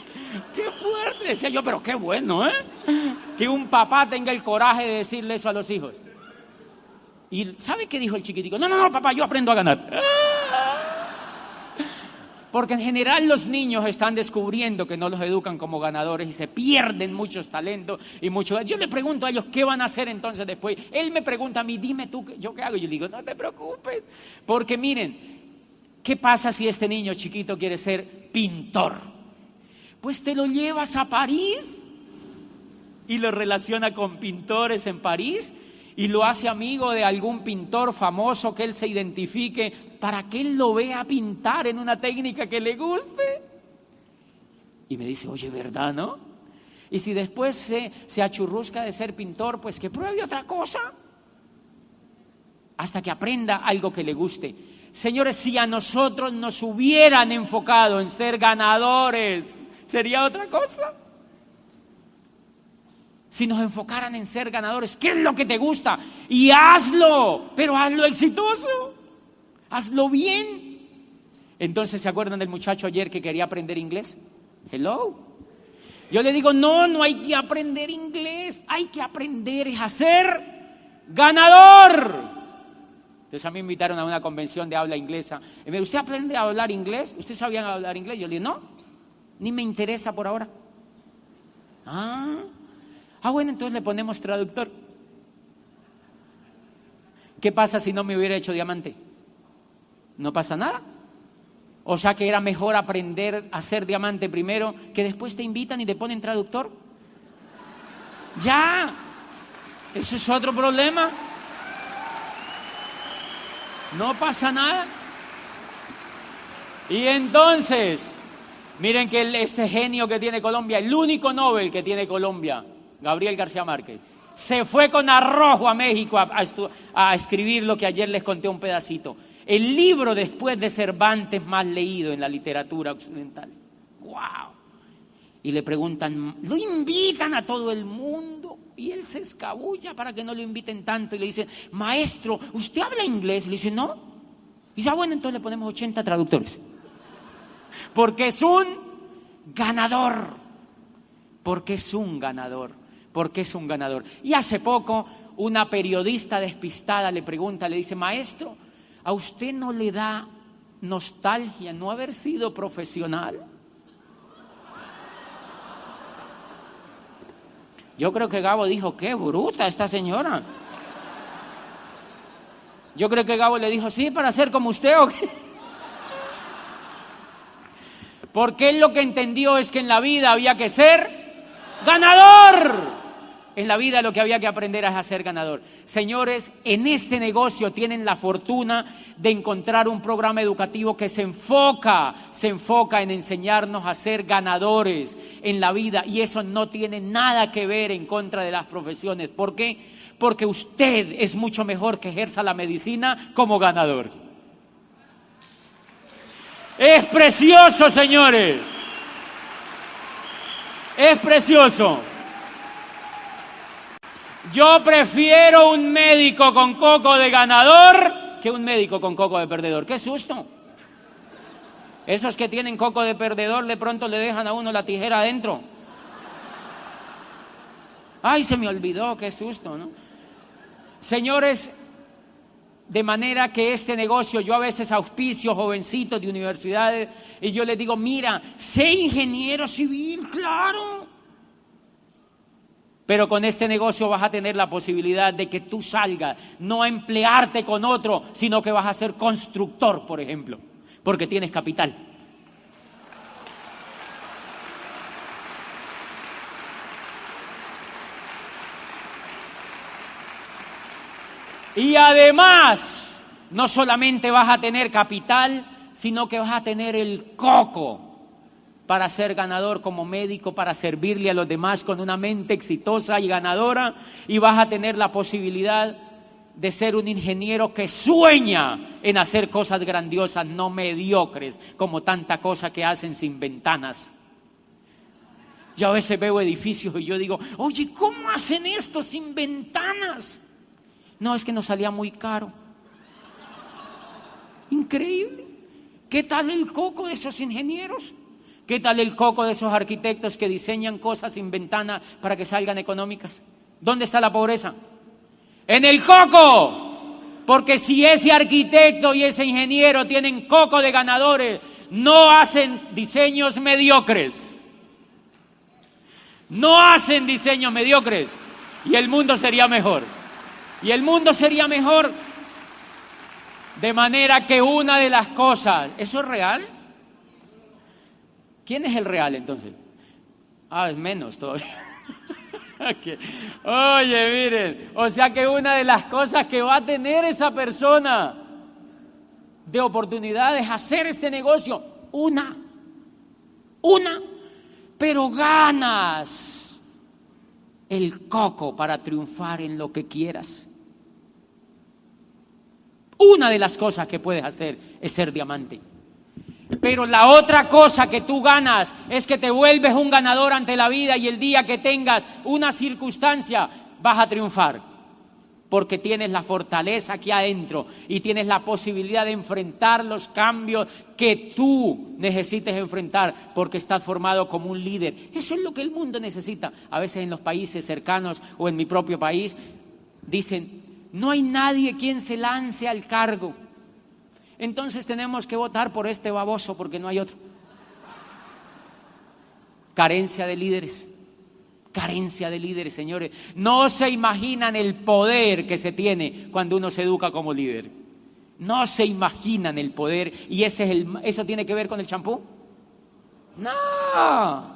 qué fuerte. Decía yo, pero qué bueno, que un papá tenga el coraje de decirle eso a los hijos. Y ¿sabe qué dijo el chiquitico? No, papá, yo aprendo a ganar. Porque en general los niños están descubriendo que no los educan como ganadores y se pierden muchos talentos y mucho. Yo le pregunto a ellos qué van a hacer entonces después. Él me pregunta a mí: dime tú, ¿yo qué hago? Y yo digo: no te preocupes. Porque miren, ¿qué pasa si este niño chiquito quiere ser pintor? Pues te lo llevas a París y lo relaciona con pintores en París y lo hace amigo de algún pintor famoso que él se identifique para que él lo vea pintar en una técnica que le guste. Y me dice: oye, ¿verdad, no? Y si después se achurrusca de ser pintor, pues que pruebe otra cosa. Hasta que aprenda algo que le guste. Señores, si a nosotros nos hubieran enfocado en ser ganadores, ¿sería otra cosa? Si nos enfocaran en ser ganadores, ¿qué es lo que te gusta? Y hazlo, pero hazlo exitoso, hazlo bien. Entonces, ¿se acuerdan del muchacho ayer que quería aprender inglés? Hello. Yo le digo, no hay que aprender inglés, hay que aprender a ser ganador. Entonces a mí me invitaron a una convención de habla inglesa. Y me dijo, ¿usted aprende a hablar inglés? ¿Usted sabía hablar inglés? Yo le dije, no, ni me interesa por ahora. Bueno, entonces le ponemos traductor. ¿Qué pasa si no me hubiera hecho diamante? No pasa nada. O sea que era mejor aprender a ser diamante primero, que después te invitan y te ponen traductor. Ya, eso es otro problema. No pasa nada. Y entonces, miren que este genio que tiene Colombia, el único Nobel que tiene Colombia, Gabriel García Márquez, se fue con arrojo a México a escribir lo que ayer les conté un pedacito. El libro después de Cervantes más leído en la literatura occidental. ¡Wow! Y le preguntan, lo invitan a todo el mundo. Y él se escabulla para que no lo inviten tanto. Y le dicen, maestro, ¿usted habla inglés? Le dice, no. Y dice, bueno, entonces le ponemos 80 traductores. Porque es un ganador. Porque es un ganador. Porque es un ganador. Y hace poco, una periodista despistada le pregunta, le dice, maestro, ¿a usted no le da nostalgia no haber sido profesional? Yo creo que Gabo dijo, qué bruta esta señora. Yo creo que Gabo le dijo, sí, para ser como usted o qué. Porque él lo que entendió es que en la vida había que ser ganador. En la vida lo que había que aprender es a ser ganador. Señores, en este negocio tienen la fortuna de encontrar un programa educativo que se enfoca en enseñarnos a ser ganadores en la vida. Y eso no tiene nada que ver en contra de las profesiones. ¿Por qué? Porque usted es mucho mejor que ejerza la medicina como ganador. Es precioso, señores. Es precioso. Yo prefiero un médico con coco de ganador que un médico con coco de perdedor. ¡Qué susto! Esos que tienen coco de perdedor de pronto le dejan a uno la tijera adentro. ¡Ay, se me olvidó! ¡Qué susto!, ¿no? Señores, de manera que este negocio, yo a veces auspicio jovencitos de universidades y yo les digo, mira, sé ingeniero civil, claro. Pero con este negocio vas a tener la posibilidad de que tú salgas, no a emplearte con otro, sino que vas a ser constructor, por ejemplo, porque tienes capital. Y además, no solamente vas a tener capital, sino que vas a tener el coco para ser ganador como médico, para servirle a los demás con una mente exitosa y ganadora, y vas a tener la posibilidad de ser un ingeniero que sueña en hacer cosas grandiosas, no mediocres, como tanta cosa que hacen sin ventanas. Yo a veces veo edificios y yo digo, oye, ¿cómo hacen esto sin ventanas? No, es que nos salía muy caro. Increíble. ¿Qué tal el coco de esos ingenieros? ¿Qué tal el coco de esos arquitectos que diseñan cosas sin ventana para que salgan económicas? ¿Dónde está la pobreza? ¡En el coco! Porque si ese arquitecto y ese ingeniero tienen coco de ganadores, no hacen diseños mediocres. No hacen diseños mediocres. Y el mundo sería mejor. Y el mundo sería mejor. De manera que una de las cosas... ¿Eso es real? ¿Quién es el real entonces? Es menos todavía. Oye, miren, o sea que una de las cosas que va a tener esa persona de oportunidades es hacer este negocio, una, pero ganas el coco para triunfar en lo que quieras. Una de las cosas que puedes hacer es ser diamante. Pero la otra cosa que tú ganas es que te vuelves un ganador ante la vida, y el día que tengas una circunstancia vas a triunfar. Porque tienes la fortaleza aquí adentro y tienes la posibilidad de enfrentar los cambios que tú necesites enfrentar, porque estás formado como un líder. Eso es lo que el mundo necesita. A veces en los países cercanos o en mi propio país dicen, no hay nadie quien se lance al cargo. Entonces tenemos que votar por este baboso porque no hay otro. Carencia de líderes. Carencia de líderes, señores. No se imaginan el poder que se tiene cuando uno se educa como líder. No se imaginan el poder. ¿Y eso tiene que ver con el champú? No.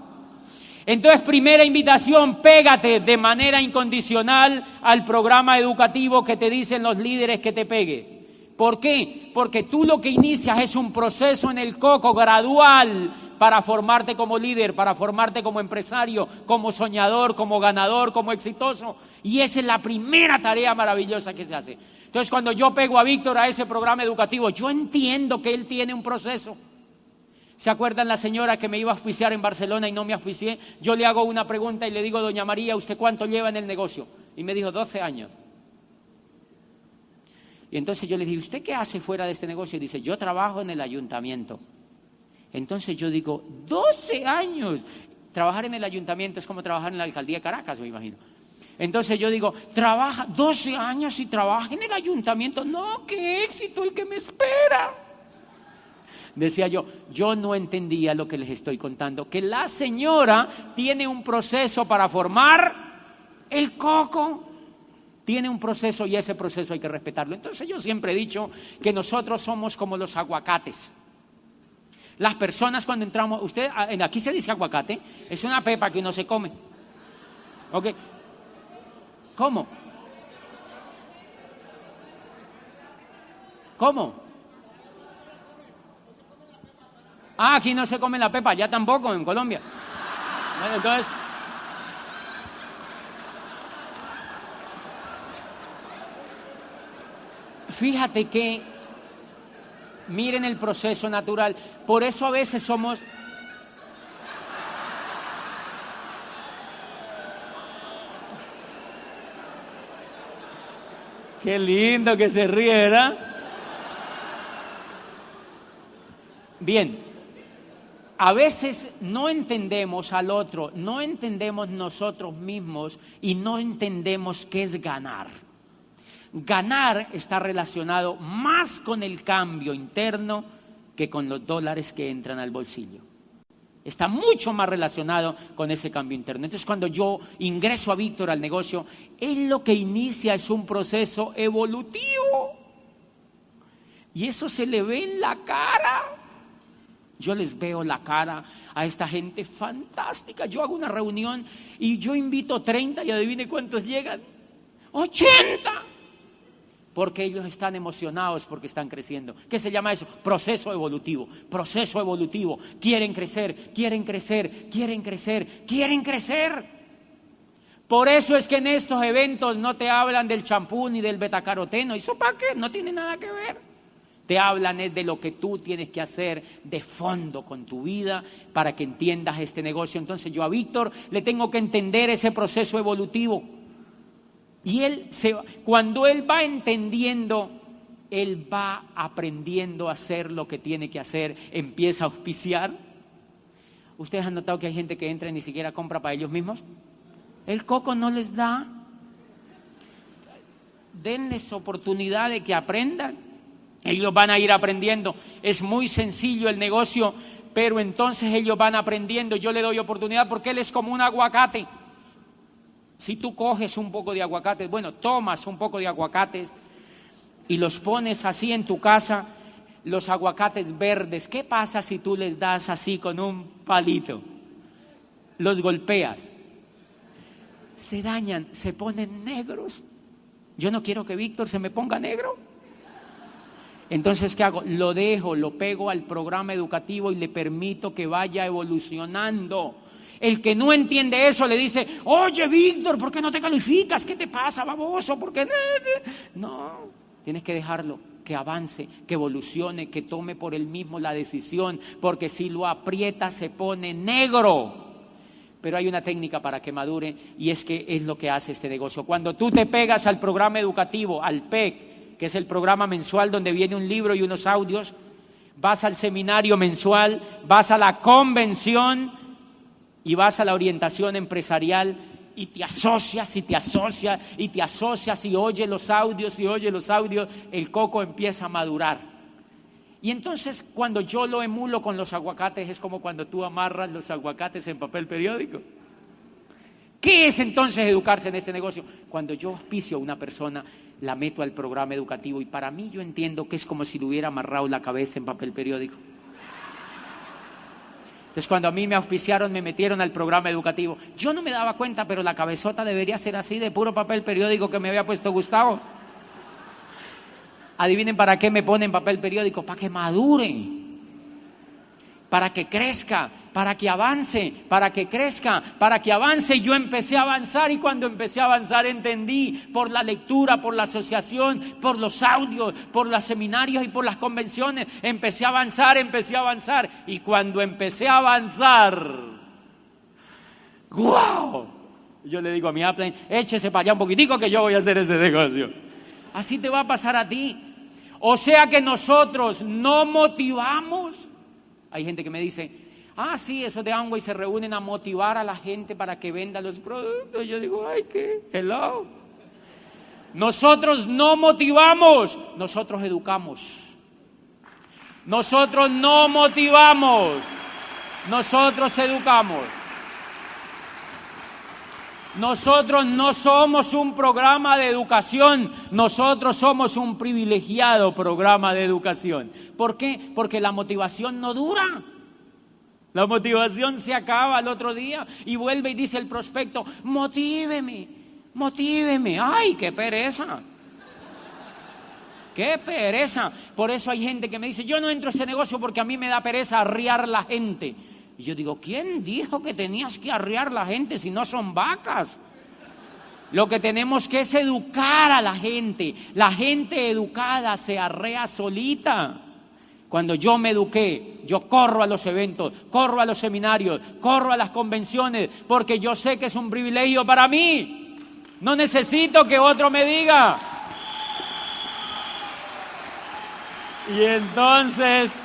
Entonces, primera invitación, pégate de manera incondicional al programa educativo que te dicen los líderes que te pegue. ¿Por qué? Porque tú lo que inicias es un proceso en el coco gradual para formarte como líder, para formarte como empresario, como soñador, como ganador, como exitoso. Y esa es la primera tarea maravillosa que se hace. Entonces, cuando yo pego a Víctor a ese programa educativo, yo entiendo que él tiene un proceso. ¿Se acuerdan la señora que me iba a auspiciar en Barcelona y no me auspicié? Yo le hago una pregunta y le digo, doña María, ¿usted cuánto lleva en el negocio? Y me dijo, 12 años. Y entonces yo le dije, ¿usted qué hace fuera de este negocio? Y dice, yo trabajo en el ayuntamiento. Entonces yo digo, 12 años. Trabajar en el ayuntamiento es como trabajar en la alcaldía de Caracas, me imagino. Entonces yo digo, trabaja 12 años y trabaja en el ayuntamiento. No, qué éxito el que me espera. Decía yo no entendía lo que les estoy contando, que la señora tiene un proceso para formar el coco. Tiene un proceso y ese proceso hay que respetarlo. Entonces yo siempre he dicho que nosotros somos como los aguacates. Las personas cuando entramos, aquí se dice aguacate, es una pepa que uno se come. ¿Ok? ¿Cómo? ¿Cómo? Aquí no se come la pepa, ya tampoco en Colombia. Bueno, entonces, fíjate que, miren el proceso natural. Por eso a veces somos... Qué lindo que se ríe, ¿verdad? Bien, a veces no entendemos al otro, no entendemos nosotros mismos y no entendemos qué es ganar. Ganar está relacionado más con el cambio interno que con los dólares que entran al bolsillo. Está mucho más relacionado con ese cambio interno. Entonces, cuando yo ingreso a Víctor al negocio, él lo que inicia es un proceso evolutivo. Y eso se le ve en la cara. Yo les veo la cara a esta gente fantástica. Yo hago una reunión y yo invito 30 y adivine cuántos llegan. 80. Porque ellos están emocionados porque están creciendo. ¿Qué se llama eso? Proceso evolutivo. Proceso evolutivo. Quieren crecer, quieren crecer, quieren crecer, quieren crecer. Por eso es que en estos eventos no te hablan del champú ni del betacaroteno. ¿Eso para qué? No tiene nada que ver. Te hablan de lo que tú tienes que hacer de fondo con tu vida para que entiendas este negocio. Entonces yo a Víctor le tengo que entender ese proceso evolutivo. Y cuando él va entendiendo, él va aprendiendo a hacer lo que tiene que hacer, empieza a auspiciar. ¿Ustedes han notado que hay gente que entra y ni siquiera compra para ellos mismos? El coco no les da. Denles oportunidad de que aprendan. Ellos van a ir aprendiendo. Es muy sencillo el negocio, pero entonces ellos van aprendiendo. Yo le doy oportunidad porque él es como un aguacate. Si tú coges un poco de aguacates, tomas un poco de aguacates y los pones así en tu casa, los aguacates verdes, ¿qué pasa si tú les das así con un palito? Los golpeas. Se dañan, se ponen negros. Yo no quiero que Víctor se me ponga negro. Entonces, ¿qué hago? Lo dejo, lo pego al programa educativo y le permito que vaya evolucionando. El que no entiende eso le dice, oye, Víctor, ¿por qué no te calificas? ¿Qué te pasa, baboso? ¿Por qué? No, tienes que dejarlo, que avance, que evolucione, que tome por él mismo la decisión, porque si lo aprieta se pone negro. Pero hay una técnica para que madure y es que es lo que hace este negocio. Cuando tú te pegas al programa educativo, al PEC, que es el programa mensual donde viene un libro y unos audios, vas al seminario mensual, vas a la convención y vas a la orientación empresarial y te asocias y te asocias y te asocias y oyes los audios, el coco empieza a madurar. Y entonces cuando yo lo emulo con los aguacates es como cuando tú amarras los aguacates en papel periódico. ¿Qué es entonces educarse en este negocio? Cuando yo auspicio a una persona, la meto al programa educativo y para mí yo entiendo que es como si le hubiera amarrado la cabeza en papel periódico. Entonces, cuando a mí me auspiciaron, me metieron al programa educativo. Yo no me daba cuenta, pero la cabezota debería ser así, de puro papel periódico que me había puesto Gustavo. Adivinen para qué me ponen papel periódico. Para que madure, para que crezca, para que avance, para que crezca, para que avance. Yo empecé a avanzar y cuando empecé a avanzar entendí por la lectura, por la asociación, por los audios, por los seminarios y por las convenciones. Empecé a avanzar y cuando empecé a avanzar, ¡guau! Yo le digo a mi upline, échese para allá un poquitico que yo voy a hacer ese negocio. Así te va a pasar a ti. O sea que nosotros no motivamos. Hay gente que me dice, sí, eso de Amway se reúnen a motivar a la gente para que venda los productos. Yo digo, ay, ¿qué? Hello. Nosotros no motivamos, nosotros educamos. Nosotros no motivamos, nosotros educamos. Nosotros no somos un programa de educación, nosotros somos un privilegiado programa de educación. ¿Por qué? Porque la motivación no dura. La motivación se acaba al otro día y vuelve y dice el prospecto, motíveme, motíveme. ¡Ay, qué pereza! ¡Qué pereza! Por eso hay gente que me dice, yo no entro a ese negocio porque a mí me da pereza arriar la gente. Y yo digo, ¿quién dijo que tenías que arriar la gente si no son vacas? Lo que tenemos que es educar a la gente. La gente educada se arrea solita. Cuando yo me eduqué, yo corro a los eventos, corro a los seminarios, corro a las convenciones, porque yo sé que es un privilegio para mí. No necesito que otro me diga. Y entonces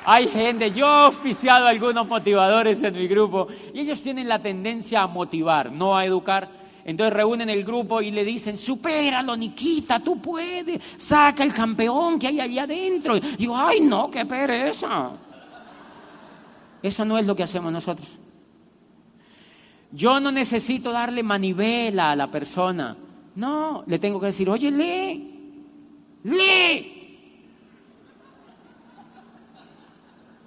hay gente, yo he auspiciado a algunos motivadores en mi grupo y ellos tienen la tendencia a motivar, no a educar. Entonces reúnen el grupo y le dicen, supéralo, Niquita, tú puedes, saca el campeón que hay allá adentro. Y digo, ay no, qué pereza. Eso no es lo que hacemos nosotros. Yo no necesito darle manivela a la persona. No, le tengo que decir, oye, lee.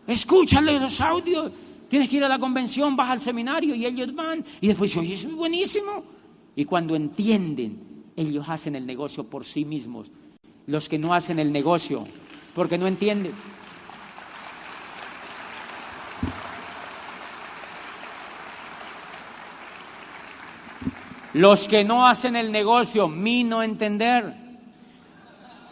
Escúchale los audios. Tienes que ir a la convención, vas al seminario y ellos van. Y después, oye, eso es buenísimo. Y cuando entienden, ellos hacen el negocio por sí mismos. Los que no hacen el negocio, porque no entienden. Los que no hacen el negocio, mi no entender.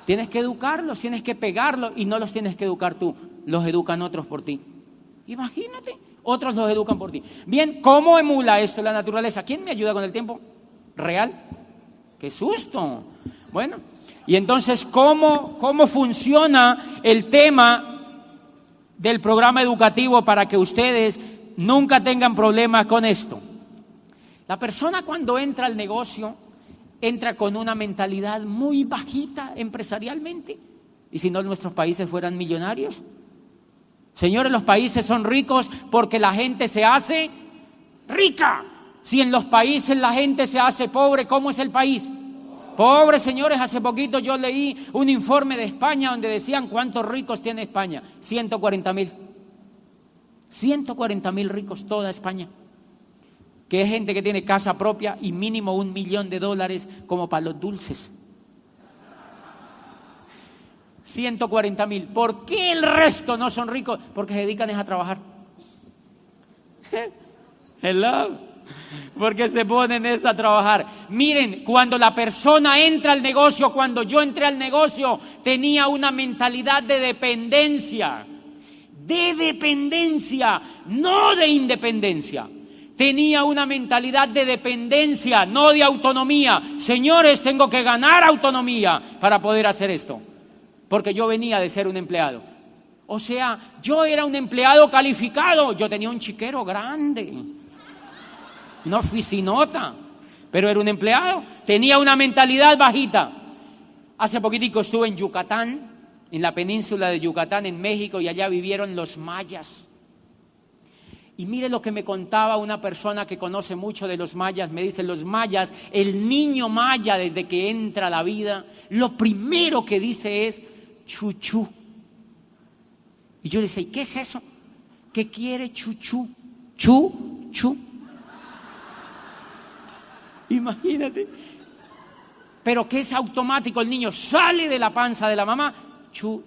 Tienes que educarlos, tienes que pegarlos y no los tienes que educar tú. Los educan otros por ti. Imagínate, otros los educan por ti. Bien, ¿cómo emula esto la naturaleza? ¿Quién me ayuda con el tiempo? ¿Real? ¡Qué susto! Bueno, y entonces, ¿cómo funciona el tema del programa educativo para que ustedes nunca tengan problemas con esto? La persona cuando entra al negocio, entra con una mentalidad muy bajita empresarialmente. ¿Y si no nuestros países fueran millonarios? Señores, los países son ricos porque la gente se hace rica. Si en los países la gente se hace pobre, ¿cómo es el país? Pobre, señores. Hace poquito yo leí un informe de España donde decían cuántos ricos tiene España. 140.000. 140.000 ricos toda España. Que es gente que tiene casa propia y mínimo $1 millón como para los dulces. 140.000. ¿Por qué el resto no son ricos? Porque se dedican a trabajar. Hello. Porque se ponen eso a trabajar. Miren, cuando la persona entra al negocio, cuando yo entré al negocio, tenía una mentalidad de dependencia. De dependencia, no de independencia. Tenía una mentalidad de dependencia, no de autonomía. Señores, tengo que ganar autonomía para poder hacer esto. Porque yo venía de ser un empleado. O sea, yo era un empleado calificado. Yo tenía un chiquero grande, una oficinota, pero era un empleado. Tenía una mentalidad bajita. Hace poquitico estuve en Yucatán, en la península de Yucatán, en México, y allá vivieron los mayas. Y mire lo que me contaba una persona que conoce mucho de los mayas. Me dice, los mayas, el niño maya desde que entra a la vida, lo primero que dice es chuchú. Y yo le decía, ¿y qué es eso? ¿Qué quiere chuchú? Chu. Imagínate. Pero que es automático, el niño sale de la panza de la mamá, chu.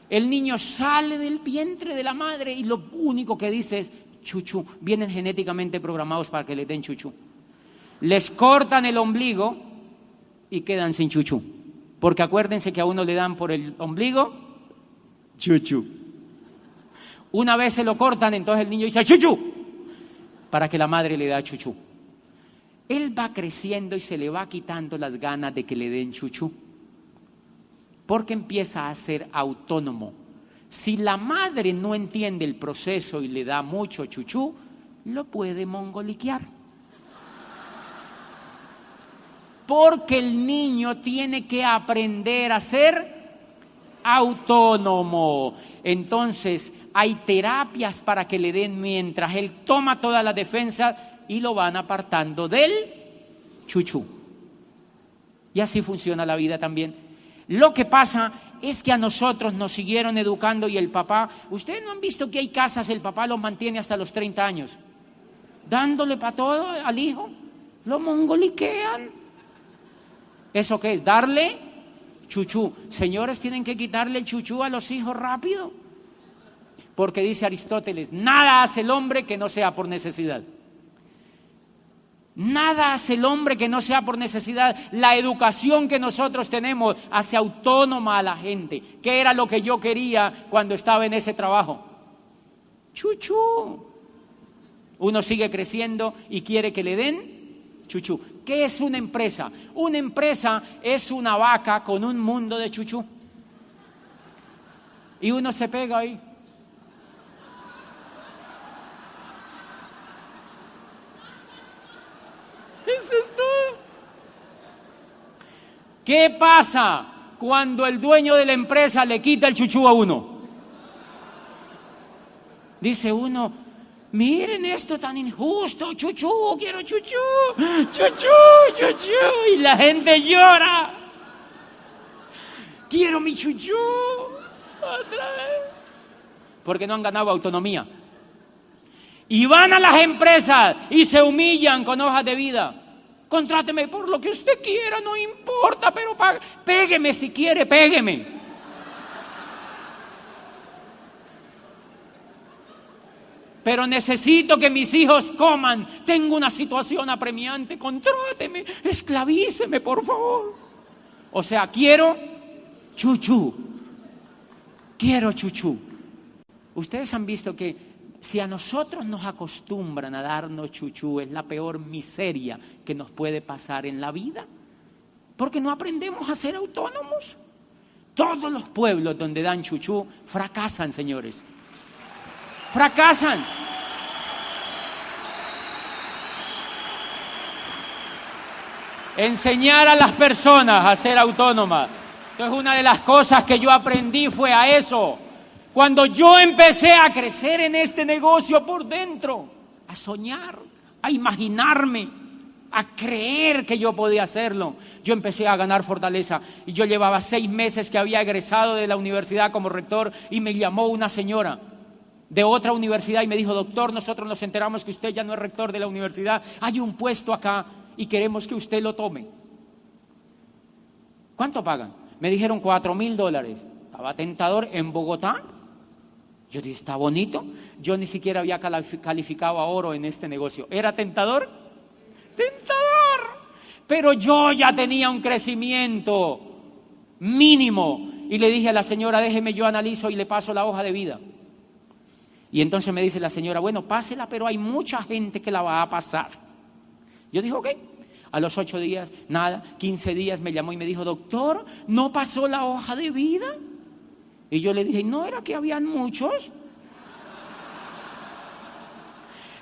El niño sale del vientre de la madre y lo único que dice es chuchú. Vienen genéticamente programados para que le den chuchú. Les cortan el ombligo y quedan sin chuchú. Porque acuérdense que a uno le dan por el ombligo chuchú. Una vez se lo cortan, entonces el niño dice chuchú, para que la madre le da chuchú. Él va creciendo y se le va quitando las ganas de que le den chuchú, porque empieza a ser autónomo. Si la madre no entiende el proceso y le da mucho chuchú, lo puede mongoliquear. Porque el niño tiene que aprender a ser autónomo. Entonces, hay terapias para que le den mientras él toma todas las defensas y lo van apartando del chuchú. Y así funciona la vida también. Lo que pasa es que a nosotros nos siguieron educando y el papá, ustedes no han visto que hay casas, el papá los mantiene hasta los 30 años, dándole para todo al hijo, lo mongoliquean. ¿Eso qué es? Darle chuchú. Señores, tienen que quitarle el chuchú a los hijos rápido. Porque dice Aristóteles, nada hace el hombre que no sea por necesidad. Nada hace el hombre que no sea por necesidad. La educación que nosotros tenemos hace autónoma a la gente. ¿Qué era lo que yo quería cuando estaba en ese trabajo? Chuchú. Uno sigue creciendo y quiere que le den chuchú. ¿Qué es una empresa? Una empresa es una vaca con un mundo de chuchú. Y uno se pega ahí. Eso es todo. ¿Qué pasa cuando el dueño de la empresa le quita el chuchú a uno? Dice uno, miren esto tan injusto, chuchú, quiero chuchú, chuchú, y la gente llora. Quiero mi chuchú, otra vez. Porque no han ganado autonomía. Y van a las empresas y se humillan con hojas de vida. Contráteme por lo que usted quiera, no importa, pero pégueme si quiere, pégueme. Pero necesito que mis hijos coman. Tengo una situación apremiante, contráteme, esclavíceme, por favor. O sea, quiero chuchú. Quiero chuchú. Ustedes han visto que si a nosotros nos acostumbran a darnos chuchú, es la peor miseria que nos puede pasar en la vida, porque no aprendemos a ser autónomos. Todos los pueblos donde dan chuchú fracasan, señores. Fracasan. Enseñar a las personas a ser autónomas. Entonces, una de las cosas que yo aprendí fue a eso. Cuando yo empecé a crecer en este negocio por dentro, a soñar, a imaginarme, a creer que yo podía hacerlo, yo empecé a ganar fortaleza. Y yo llevaba 6 meses que había egresado de la universidad como rector y me llamó una señora de otra universidad y me dijo, doctor, nosotros nos enteramos que usted ya no es rector de la universidad, hay un puesto acá y queremos que usted lo tome. ¿Cuánto pagan? Me dijeron $4,000. Estaba tentador en Bogotá. Yo dije, está bonito. Yo ni siquiera había calificado a oro en este negocio. ¿Era tentador? Tentador. Pero yo ya tenía un crecimiento mínimo. Y le dije a la señora, déjeme, yo analizo y le paso la hoja de vida. Y entonces me dice la señora, bueno, pásela, pero hay mucha gente que la va a pasar. Yo dije, ok. A los 8 días, nada, 15 días me llamó y me dijo, doctor, ¿no pasó la hoja de vida? Y yo le dije, ¿no era que habían muchos?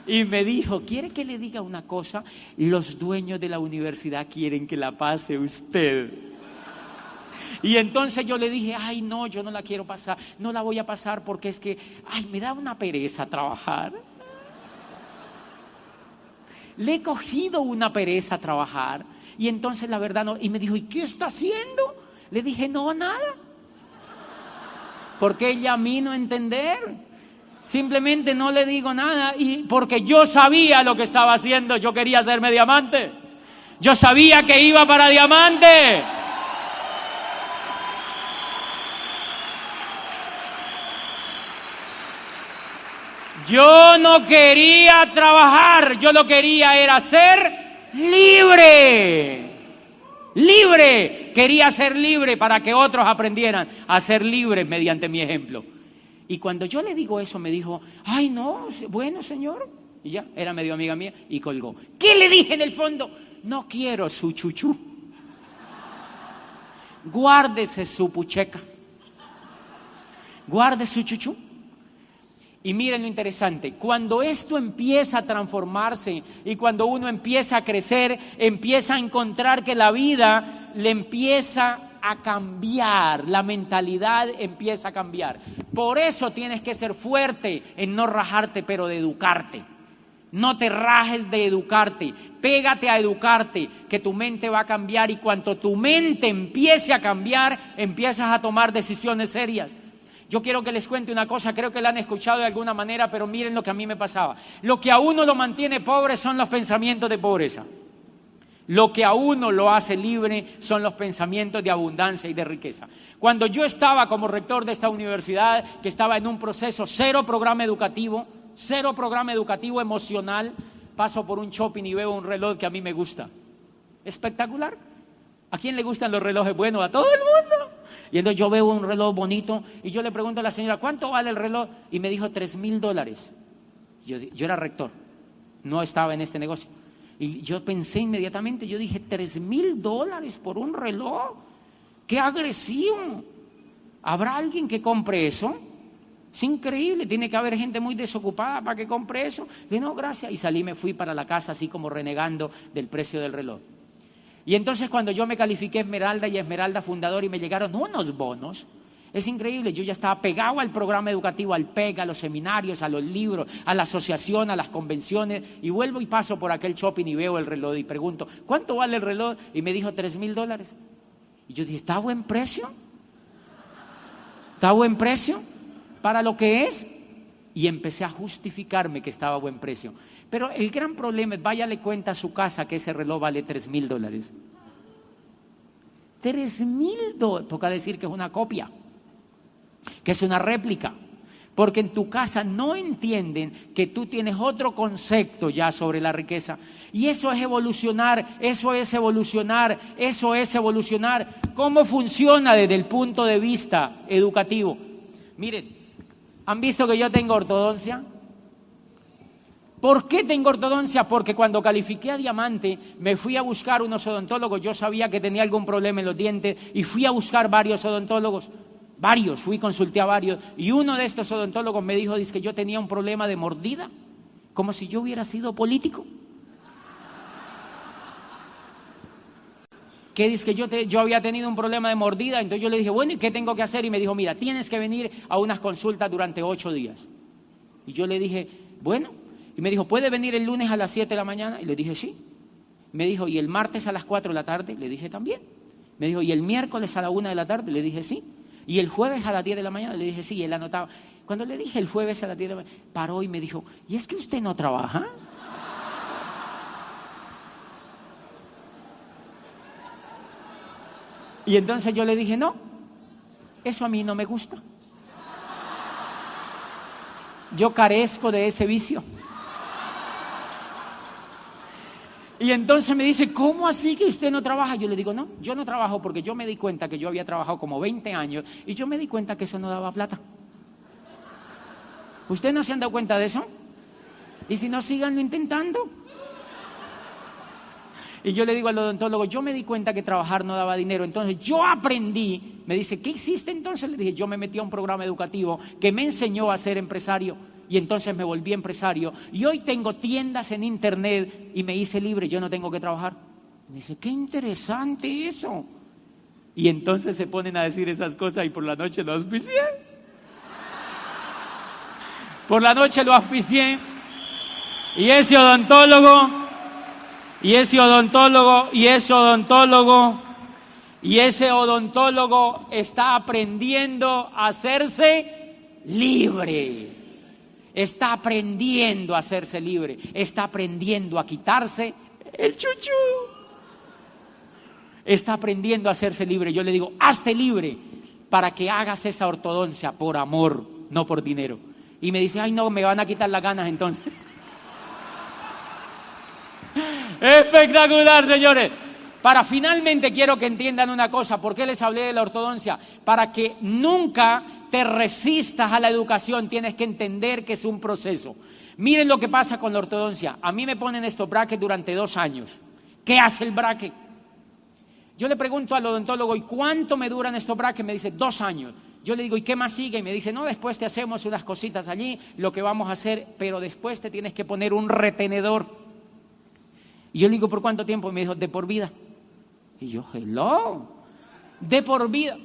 Y me dijo, ¿quiere que le diga una cosa? Los dueños de la universidad quieren que la pase usted. Y entonces yo le dije, ay no, yo no la quiero pasar, no la voy a pasar porque es que, ay, me da una pereza trabajar. Le he cogido una pereza a trabajar. Y entonces la verdad no, y me dijo, ¿y qué está haciendo? Le dije, no, nada. Porque ella a mí no entender. Simplemente no le digo nada y porque yo sabía lo que estaba haciendo. Yo quería hacerme diamante. Yo sabía que iba para diamante. Yo no quería trabajar, yo lo quería era ser libre. Libre, quería ser libre para que otros aprendieran a ser libres mediante mi ejemplo. Y cuando yo le digo eso me dijo, ay no, bueno señor, y ya, era medio amiga mía y colgó. ¿Qué le dije en el fondo? No quiero su chuchú. Guárdese su pucheca. Guarde su chuchú. Y miren lo interesante, cuando esto empieza a transformarse y cuando uno empieza a crecer, empieza a encontrar que la vida le empieza a cambiar, la mentalidad empieza a cambiar. Por eso tienes que ser fuerte en no rajarte, pero de educarte. No te rajes de educarte, pégate a educarte, que tu mente va a cambiar y cuando tu mente empiece a cambiar, empiezas a tomar decisiones serias. Yo quiero que les cuente una cosa, creo que la han escuchado de alguna manera, pero miren lo que a mí me pasaba. Lo que a uno lo mantiene pobre son los pensamientos de pobreza. Lo que a uno lo hace libre son los pensamientos de abundancia y de riqueza. Cuando yo estaba como rector de esta universidad, que estaba en un proceso, cero programa educativo emocional, paso por un shopping y veo un reloj que a mí me gusta. Espectacular. ¿A quién le gustan los relojes buenos? A todo el mundo. Y entonces yo veo un reloj bonito y yo le pregunto a la señora, ¿cuánto vale el reloj? Y me dijo $3,000. Yo era rector, no estaba en este negocio. Y yo pensé inmediatamente, yo dije, $3,000 por un reloj. ¡Qué agresivo! ¿Habrá alguien que compre eso? Es increíble, tiene que haber gente muy desocupada para que compre eso. Dije, no, gracias. Y salí, me fui para la casa así como renegando del precio del reloj. Y entonces cuando yo me califiqué Esmeralda y Esmeralda Fundador y me llegaron unos bonos, es increíble, yo ya estaba pegado al programa educativo, al PEG, a los seminarios, a los libros, a la asociación, a las convenciones, y vuelvo y paso por aquel shopping y veo el reloj y pregunto, ¿cuánto vale el reloj? Y me dijo $3,000. Y yo dije, ¿está a buen precio? ¿Está a buen precio para lo que es? Y empecé a justificarme que estaba a buen precio. Pero el gran problema es, váyale cuenta a su casa que ese reloj vale $3,000. $3,000, toca decir que es una copia, que es una réplica, porque en tu casa no entienden que tú tienes otro concepto ya sobre la riqueza. Y eso es evolucionar, eso es evolucionar, eso es evolucionar. ¿Cómo funciona desde el punto de vista educativo? Miren, ¿han visto que yo tengo ortodoncia? ¿Por qué tengo ortodoncia? Porque cuando califiqué a diamante me fui a buscar unos odontólogos. Yo sabía que tenía algún problema en los dientes y fui a buscar varios odontólogos. Consulté a varios. Y uno de estos odontólogos me dijo, dice que yo tenía un problema de mordida, como si yo hubiera sido político. Que dice que yo había tenido un problema de mordida. Entonces yo le dije, bueno, ¿y qué tengo que hacer? Y me dijo, mira, tienes que venir a unas consultas durante 8 días. Y yo le dije, bueno. Y me dijo, ¿puede venir el lunes a las 7 de la mañana? Y le dije, sí. Me dijo, ¿y el martes a las 4 de la tarde? Le dije, también. Me dijo, ¿y el miércoles a la 1 de la tarde? Le dije, sí. ¿Y el jueves a las 10 de la mañana? Le dije, sí. Y él anotaba. Cuando le dije el jueves a las 10 de la mañana, paró y me dijo, ¿y es que usted no trabaja? Y entonces yo le dije, no, eso a mí no me gusta. Yo carezco de ese vicio. Y entonces me dice, ¿cómo así que usted no trabaja? Yo le digo, no, yo no trabajo porque yo me di cuenta que yo había trabajado como 20 años y yo me di cuenta que eso no daba plata. ¿Ustedes no se han dado cuenta de eso? Y si no, síganlo intentando. Y yo le digo al odontólogo, yo me di cuenta que trabajar no daba dinero, entonces yo aprendí. Me dice, ¿qué hiciste entonces? Le dije, yo me metí a un programa educativo que me enseñó a ser empresario. Y entonces me volví empresario. Y hoy tengo tiendas en internet y me hice libre, yo no tengo que trabajar. Me dice, qué interesante eso. Y entonces se ponen a decir esas cosas y por la noche lo auspicié. Por la noche lo auspicié. Y ese odontólogo está aprendiendo a hacerse libre. Está aprendiendo a hacerse libre. Está aprendiendo a quitarse el chuchú. Está aprendiendo a hacerse libre. Yo le digo, hazte libre para que hagas esa ortodoncia por amor, no por dinero. Y me dice, ay no, me van a quitar las ganas entonces. Espectacular, señores. Para finalmente quiero que entiendan una cosa. ¿Por qué les hablé de la ortodoncia? Para que nunca te resistas a la educación, tienes que entender que es un proceso. Miren lo que pasa con la ortodoncia. A mí me ponen estos brackets durante 2 años. ¿Qué hace el bracket? Yo le pregunto al odontólogo, ¿y cuánto me duran estos brackets? Me dice, 2 años. Yo le digo, ¿y qué más sigue? Y me dice, no, después te hacemos unas cositas allí, lo que vamos a hacer, pero después te tienes que poner un retenedor. Y yo le digo, ¿por cuánto tiempo? Y me dijo, de por vida. Y yo, hello, de por vida.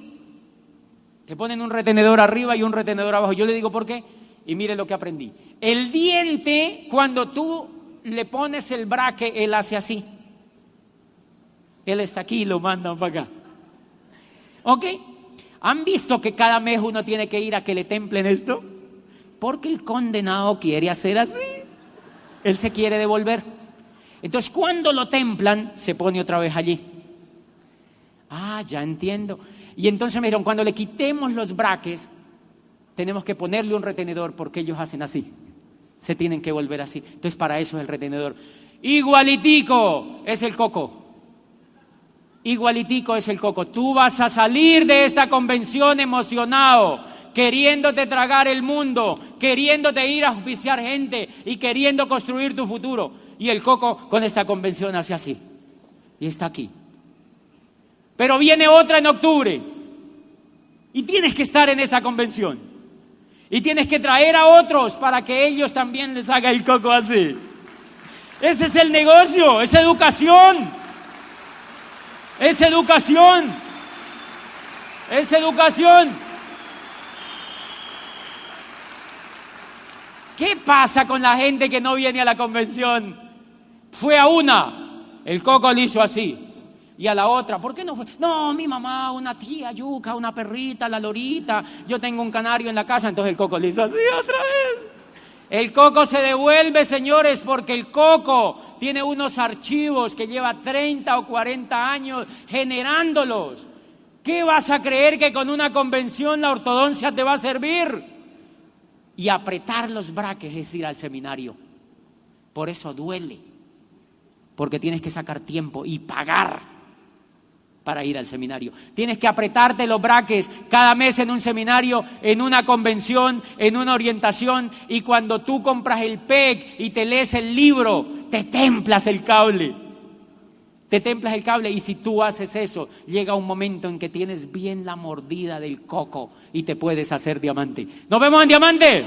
Te ponen un retenedor arriba y un retenedor abajo. Yo le digo, ¿por qué? Y mire lo que aprendí. El diente, cuando tú le pones el bracket, él hace así. Él está aquí y lo mandan para acá. ¿Ok? ¿Han visto que cada mes uno tiene que ir a que le templen esto? Porque el condenado quiere hacer así. Él se quiere devolver. Entonces, cuando lo templan, se pone otra vez allí. Ah, ya entiendo. Y entonces me dijeron, cuando le quitemos los brackets, tenemos que ponerle un retenedor porque ellos hacen así. Se tienen que volver así. Entonces, para eso es el retenedor. Igualitico es el coco. Igualitico es el coco. Tú vas a salir de esta convención emocionado, queriéndote tragar el mundo, queriéndote ir a auspiciar gente y queriendo construir tu futuro. Y el coco con esta convención hace así. Y está aquí. Pero viene otra en octubre. Y tienes que estar en esa convención. Y tienes que traer a otros para que ellos también les haga el coco así. Ese es el negocio, es educación. Es educación. Es educación. ¿Qué pasa con la gente que no viene a la convención? Fue a una, el coco le hizo así. Y a la otra, ¿por qué no fue? No, mi mamá, una tía yuca, una perrita, la lorita, yo tengo un canario en la casa, entonces el coco le hizo así otra vez. El coco se devuelve, señores, porque el coco tiene unos archivos que lleva 30 o 40 años generándolos. ¿Qué vas a creer que con una convención la ortodoncia te va a servir? Y apretar los brackets es ir al seminario. Por eso duele, porque tienes que sacar tiempo y pagar para ir al seminario. Tienes que apretarte los brackets cada mes en un seminario, en una convención, en una orientación, y cuando tú compras el PEC y te lees el libro, te templas el cable. Te templas el cable, y si tú haces eso, llega un momento en que tienes bien la mordida del coco y te puedes hacer diamante. ¡Nos vemos en Diamante!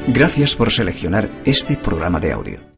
Gracias por seleccionar este programa de audio.